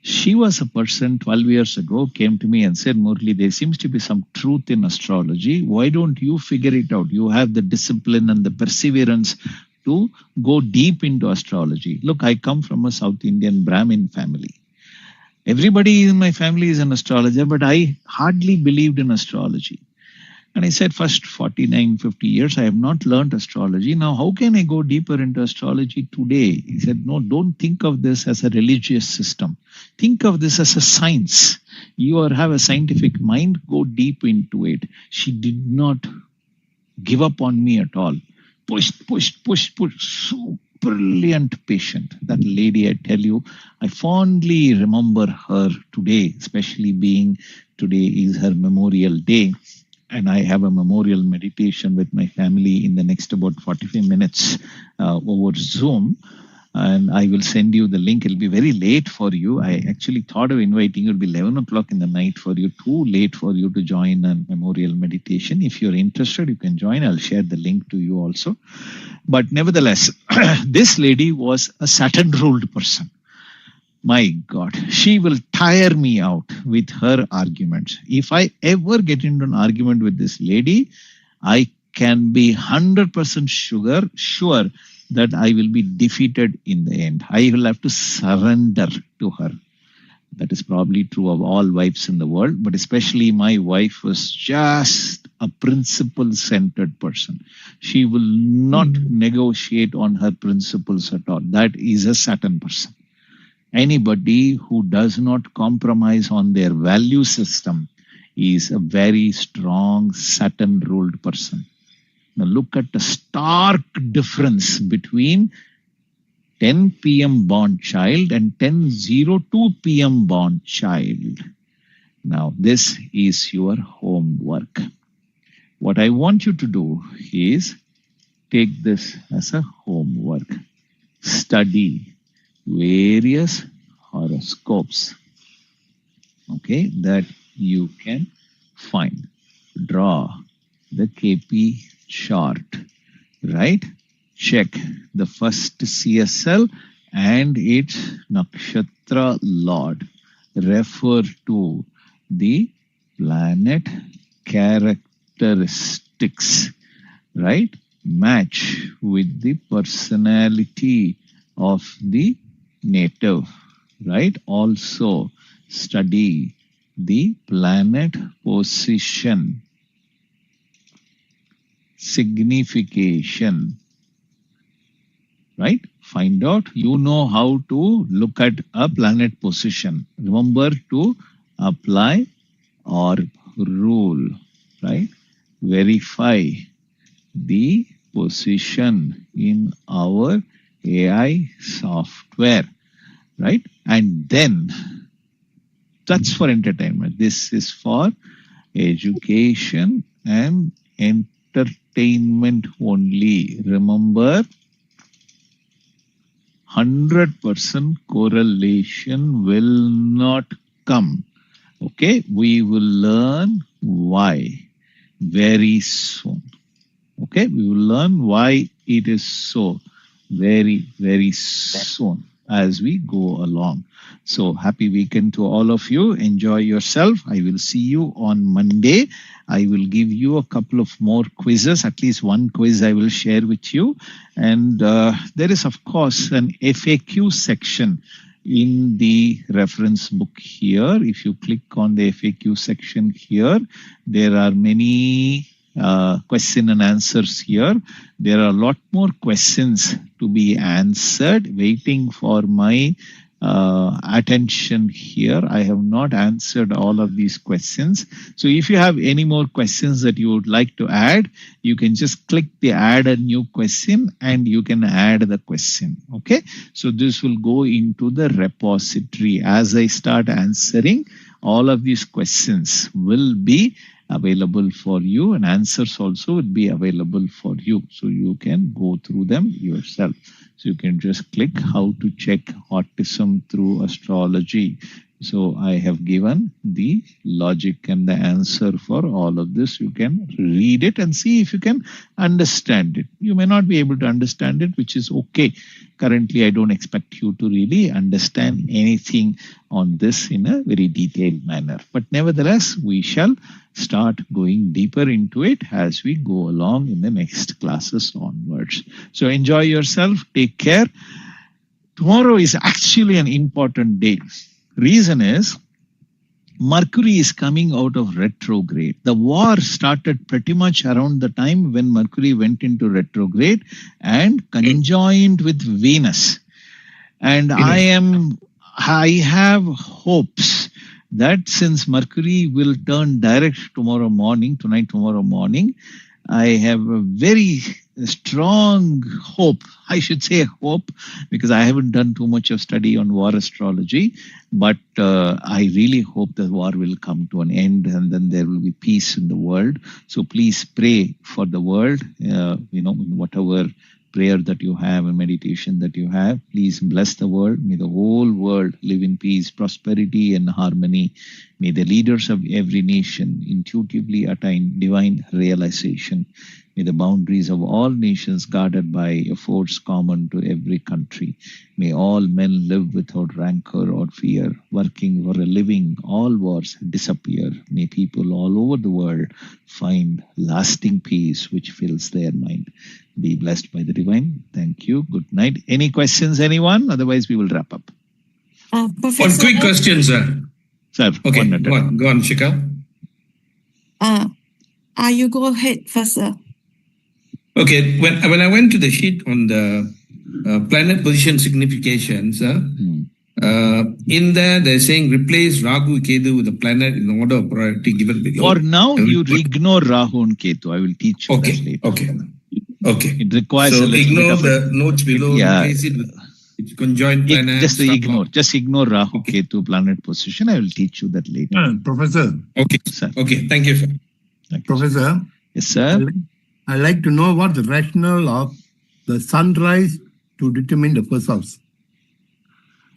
She was a person 12 years ago came to me and said, Murli, there seems to be some truth in astrology. Why don't you figure it out? You have the discipline and the perseverance to go deep into astrology. Look, I come from a South Indian Brahmin family. Everybody in my family is an astrologer, but I hardly believed in astrology. And I said, first 49, 50 years, I have not learned astrology. Now, how can I go deeper into astrology today? He said, no, don't think of this as a religious system. Think of this as a science. You have a scientific mind, go deep into it. She did not give up on me at all. Pushed. So brilliant patient. That lady, I tell you, I fondly remember her today, especially being today is her memorial day. And I have a memorial meditation with my family in the next about 45 minutes over Zoom. and I will send you the link. It'll be very late for you. I actually thought of inviting you. It'll be 11 o'clock in the night for you, too late for you to join a memorial meditation. If you're interested, you can join. I'll share the link to you also. But nevertheless, this lady was a Saturn-ruled person. My God, she will tire me out with her arguments. If I ever get into an argument with this lady, I can be 100% sure that I will be defeated in the end. I will have to surrender to her. That is probably true of all wives in the world, but especially my wife was just a principle-centered person. She will not negotiate on her principles at all. That is a Saturn person. Anybody who does not compromise on their value system is a very strong Saturn-ruled person. Now look at the stark difference between 10 p.m. born child and 10:02 p.m. born child. Now this is your homework. What I want you to do is take this as a homework. Study various horoscopes, okay, that you can find. Draw the KP chart, right? Check the first CSL and its nakshatra lord. Refer to the planet characteristics, right? Match with the personality of the native, right? Also study the planet position, signification, right? Find out, you know how to look at a planet position. Remember to apply or rule, right? Verify the position in our AI software, right? And then that's for entertainment. This is for education and entertainment only. Remember, 100% correlation will not come. Okay, we will learn why very soon. Okay, we will learn why it is so very, very soon as we go along. So happy weekend to all of you. Enjoy yourself. I will see you on Monday. I will give you a couple of more quizzes, at least one quiz I will share with you. And there is, of course, an FAQ section in the reference book here. If you click on the FAQ section here, there are many question and answers here. There are a lot more questions to be answered waiting for my attention here. I have not answered all of these questions. So if you have any more questions that you would like to add, you can just click the add a new question and you can add the question. Okay, so this will go into the repository. As I start answering, all of these questions will be available for you, and answers also would be available for you, so you can go through them yourself. So you can just click how to check autism through astrology. So I have given the logic and the answer for all of this. You can read it and see if you can understand it. You may not be able to understand it, which is okay. Currently, I don't expect you to really understand anything on this in a very detailed manner. But nevertheless, we shall start going deeper into it as we go along in the next classes onwards. So enjoy yourself. Take care. Tomorrow is actually an important day. Reason is Mercury is coming out of retrograde. The war started pretty much around the time when Mercury went into retrograde and conjoined with Venus. And I have hopes that since Mercury will turn direct tomorrow morning, I have a very strong hope. I should say hope because I haven't done too much of study on war astrology, but I really hope the war will come to an end and then there will be peace in the world. So please pray for the world, in whatever prayer that you have and meditation that you have. Please bless the world. May the whole world live in peace, prosperity, and harmony. May the leaders of every nation intuitively attain divine realization. May the boundaries of all nations guarded by a force common to every country. May all men live without rancor or fear, working for a living. All wars disappear. May people all over the world find lasting peace which fills their mind. Be blessed by the divine. Thank you. Good night. Any questions, anyone? Otherwise, we will wrap up. One quick question, sir. Sir, okay, go on, Shika. You go ahead first, sir. Okay, when I went to the sheet on the planet position significations, in there they're saying replace Rahu Ketu with the planet in order of priority given below. For now, you ignore Rahu and Ketu. I will teach you that later. Okay. It requires so a little ignore bit the notes below. Yeah. Replace it with its conjoined planet. Just ignore Rahu Ketu planet position. I will teach you that later. Professor. Okay, sir. Okay, thank you, sir. Thank you, Professor. Yes, sir. I'd like to know what the rationale of the sunrise to determine the first house.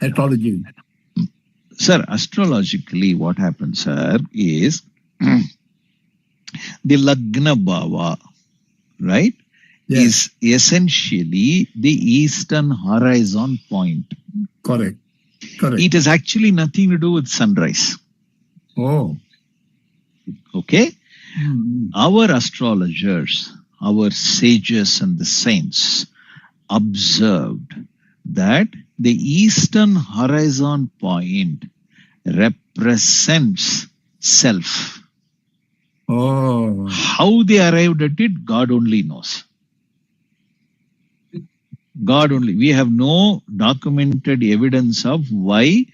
Astrology. Sir, astrologically, what happens, sir, is the Lagna Bhava, right, is essentially the eastern horizon point. Correct. It has actually nothing to do with sunrise. Oh. Okay? Our astrologers, our sages and the saints observed that the eastern horizon point represents self. Oh. How they arrived at it, God only knows. God only. We have no documented evidence of why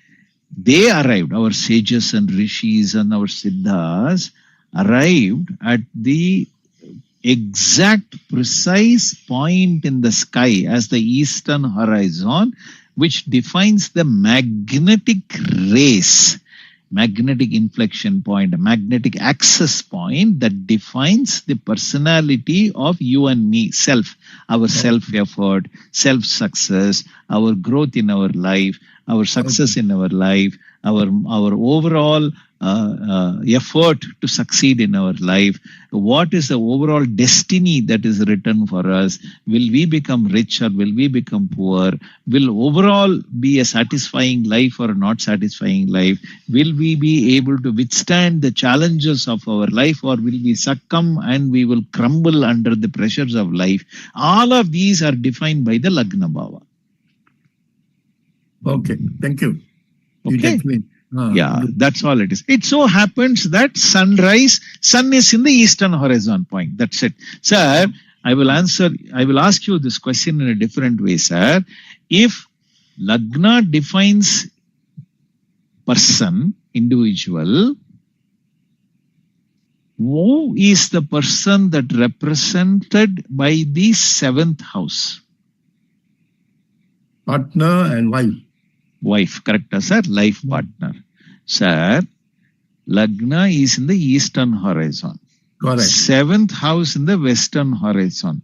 they arrived. Our sages and rishis and our siddhas arrived at the exact precise point in the sky as the eastern horizon, which defines the magnetic race, magnetic inflection point, a magnetic access point that defines the personality of you and me, self, our self-effort, self-success, our growth in our life, our success in our life, our overall effort to succeed in our life. What is the overall destiny that is written for us? Will we become rich or will we become poor? Will overall be a satisfying life or a not satisfying life? Will we be able to withstand the challenges of our life, or will we succumb and we will crumble under the pressures of life? All of these are defined by the Lagna Bhava. Okay, thank you. Okay. Yeah, that's all it is. It so happens that sun is in the eastern horizon point. That's it. Sir, I will ask you this question in a different way, sir. If Lagna defines person, individual, who is the person that represented by the seventh house? Partner and wife. Wife, correct, sir? Life partner. Sir, Lagna is in the eastern horizon. Correct. Seventh house in the western horizon.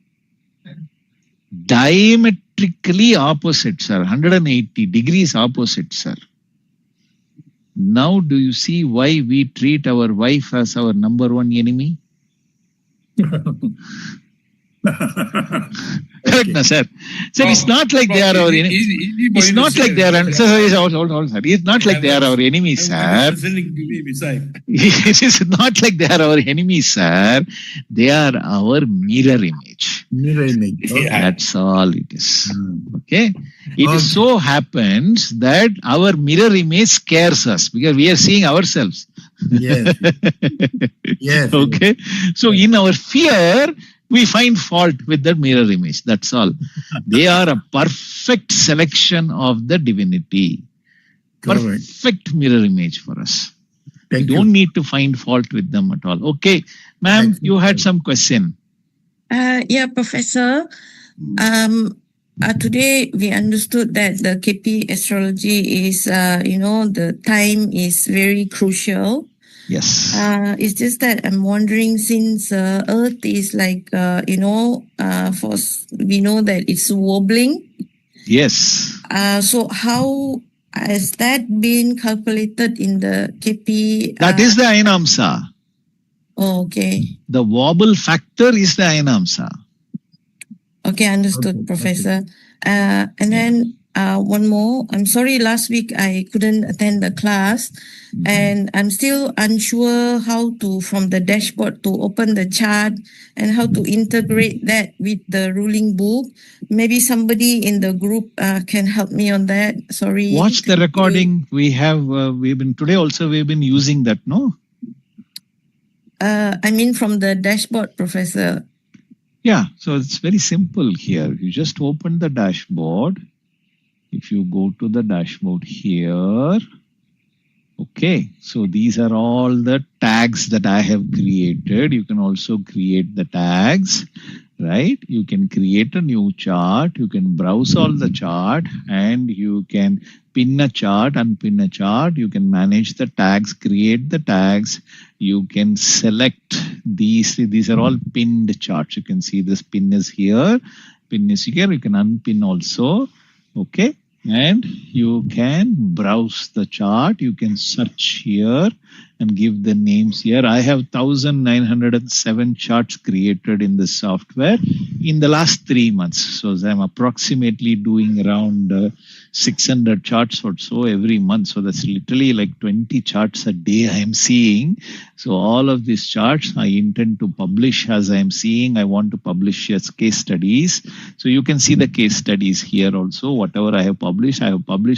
Diametrically opposite, sir. 180 degrees opposite, sir. Now, do you see why we treat our wife as our number one enemy? Correct, no, sir. Sir, it's not like they are our enemy. It's not like they are. Sir, hold, sir. It's not like they are our enemies, sir. It is not like they are our enemies, sir. They are our mirror image. Mirror image. Okay. That's all it is. Okay. It so happens that our mirror image scares us because we are seeing ourselves. Yes. Yes. Okay. So in our fear, we find fault with that mirror image. That's all. They are a perfect selection of the divinity. Perfect mirror image for us. We don't need to find fault with them at all. Okay. Ma'am, you had some question. Yeah, Professor. Today we understood that the KP astrology is, the time is very crucial. Yes. It's just that I'm wondering, since Earth is like, we know that it's wobbling. Yes. So how has that been calculated in the KP? That is the Ainamsa. Oh, okay. The wobble factor is the Ainamsa. Okay, understood, Professor. And then one more. I'm sorry, last week I couldn't attend the class, and I'm still unsure how to, from the dashboard, to open the chart and how to integrate that with the ruling book. Maybe somebody in the group can help me on that. Sorry. Watch the recording. We have, today also we've been using that, no? I mean from the dashboard, Professor. Yeah, so it's very simple here. You just open the dashboard. If you go to the dashboard here, okay, so these are all the tags that I have created. You can also create the tags, right? You can create a new chart. You can browse all the chart, and you can pin a chart, unpin a chart. You can manage the tags, create the tags. You can select these. These are all pinned charts. You can see this pin is here, pin is here. You can unpin also. Okay, and you can browse the chart. You can search here and give the names here. I have 1907 charts created in this software in the last 3 months. So I'm approximately doing around 600 charts or so every month. So that's literally like 20 charts a day I am seeing. So all of these charts I intend to publish as I am seeing. I want to publish as case studies. So you can see the case studies here also. Whatever I have published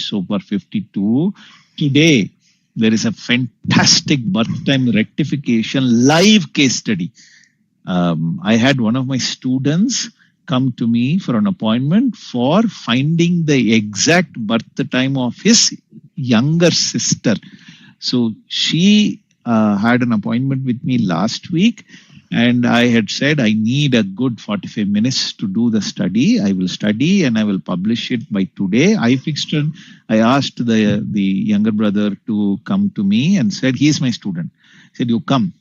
so far 52. Today, there is a fantastic birth time rectification live case study. I had one of my students come to me for an appointment for finding the exact birth time of his younger sister. So she had an appointment with me last week, and I had said I need a good 45 minutes to do the study. I will study and I will publish it by today. I asked the younger brother to come to me and said, he's my student. I said, you come.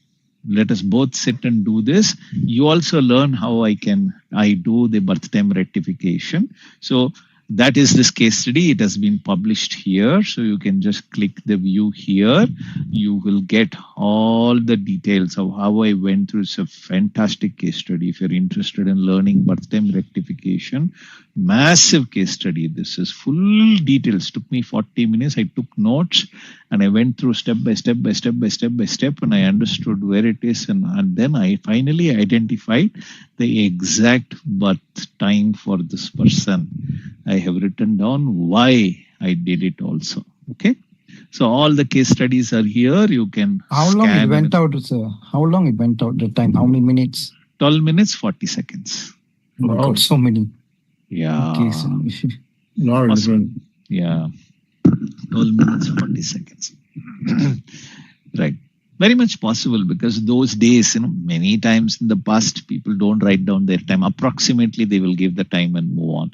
Let us both sit and do this. You also learn how I do the birth time rectification. So that is this case study. It has been published here. So you can just click the view here. You will get all the details of how I went through. It's a fantastic case study. If you're interested in learning birth time rectification, massive case study. This is full details. Took me 40 minutes. I took notes and I went through step by step, and I understood where it is. And then I finally identified the exact birth time for this person. I have written down why I did it also. Okay. So all the case studies are here. You can How long it went out, sir? How long it went out, the time? How many minutes? 12 minutes, 40 seconds. Wow, so many. Yeah. Okay, so awesome. Yeah. 12 minutes, 40 seconds. Right. Very much possible, because those days, many times in the past, people don't write down their time. Approximately, they will give the time and move on.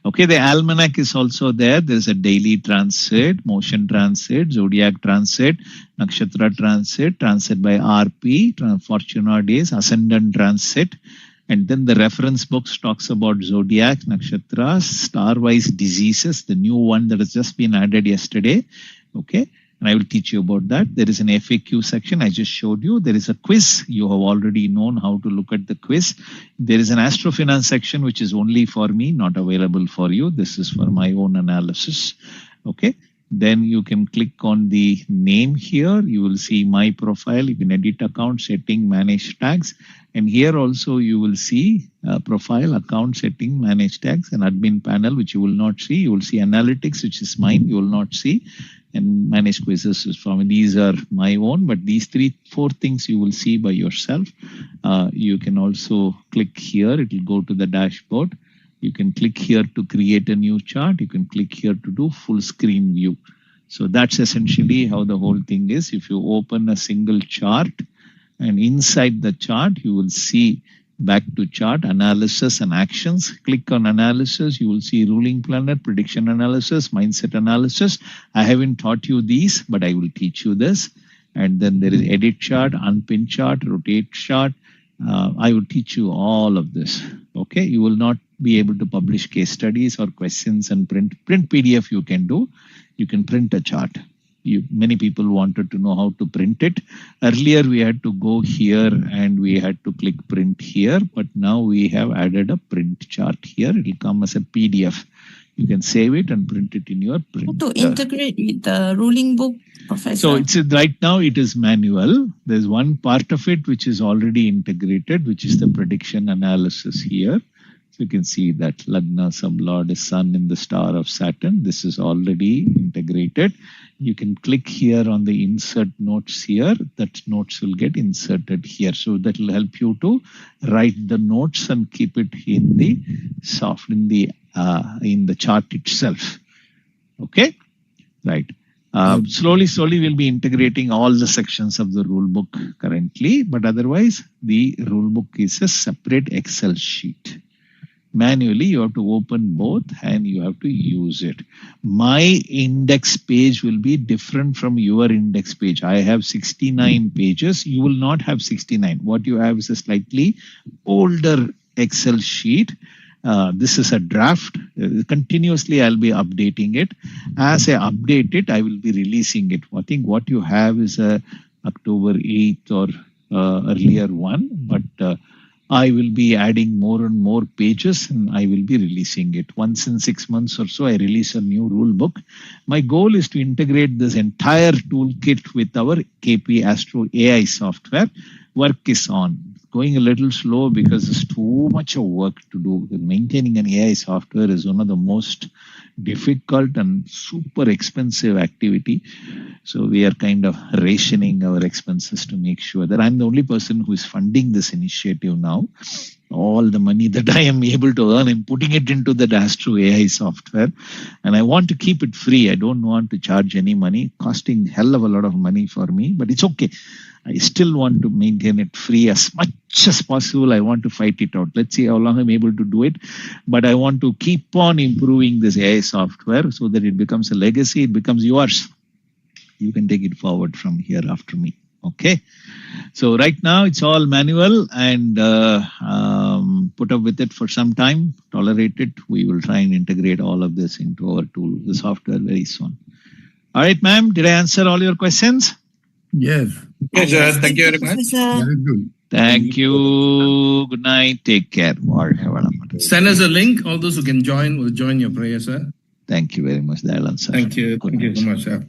Okay, the almanac is also there. There's a daily transit, motion transit, zodiac transit, nakshatra transit by RP, Fortuna days, ascendant transit. And then the reference books talks about zodiac, nakshatras, star-wise diseases, the new one that has just been added yesterday. Okay. And I will teach you about that. There is an FAQ section I just showed you. There is a quiz. You have already known how to look at the quiz. There is an astrofinance section, which is only for me, not available for you. This is for my own analysis. Okay. Then you can click on the name here. You will see my profile. You can edit account, setting, manage tags. And here also you will see profile, account, setting, manage tags, and admin panel, which you will not see. You will see analytics, which is mine. You will not see. And manage quizzes is from these are my own, but these 3-4 things you will see by yourself. You can also click here. It will go to the dashboard. You can click here to create a new chart. You can click here to do full screen view. So that's essentially how the whole thing is. If you open a single chart, and inside the chart, you will see back to chart, analysis and actions. Click on analysis. You will see ruling planet, prediction analysis, mindset analysis. I haven't taught you these, but I will teach you this. And then there is edit chart, unpin chart, rotate chart. I will teach you all of this. Okay, you will not be able to publish case studies or questions and print PDF. You can do. You can print a chart. Many people wanted to know how to print it. Earlier we had to go here and we had to click print here, but now we have added a print chart here. It will come as a PDF. You can save it and print it in your printer. To integrate with the ruling book, Professor. So it's right now it is manual. There's one part of it which is already integrated, which is the prediction analysis here. So you can see that Lagna Sublord is Sun in the star of Saturn. This is already integrated. You can click here on the insert notes here. That notes will get inserted here. So that will help you to write the notes and keep it in the in the chart itself. Okay, right. Slowly we'll be integrating all the sections of the rule book currently, but otherwise the rule book is a separate Excel sheet. Manually, you have to open both and you have to use it. My index page will be different from your index page. I have 69 pages. You will not have 69. What you have is a slightly older Excel sheet. This is a draft. Continuously, I'll be updating it. As I update it, I will be releasing it. I think what you have is a October 8th or earlier one, but I will be adding more and more pages and I will be releasing it. Once in 6 months or so, I release a new rule book. My goal is to integrate this entire toolkit with our KP Astro AI software. Work is on. Going a little slow because there's too much of work to do. Maintaining an AI software is one of the most difficult and super expensive activity. So we are kind of rationing our expenses to make sure that I'm the only person who is funding this initiative now. All the money that I am able to earn, I'm putting it into the Astro AI software. And I want to keep it free. I don't want to charge any money, costing hell of a lot of money for me, but it's okay. I still want to maintain it free as much as possible. I want to fight it out. Let's see how long I'm able to do it. But I want to keep on improving this AI software so that it becomes a legacy. It becomes yours. You can take it forward from here after me. Okay. So right now it's all manual and put up with it for some time. Tolerate it. We will try and integrate all of this into our tool, the software very soon. All right, ma'am. Did I answer all your questions? Yes. Yes, sir. Thank you very much. Very good. Thank you. Good night. Take care. Send us a link. All those who can join will join your prayer, sir. Thank you very much, Dayalan sir. Thank you. Thank you so much, sir.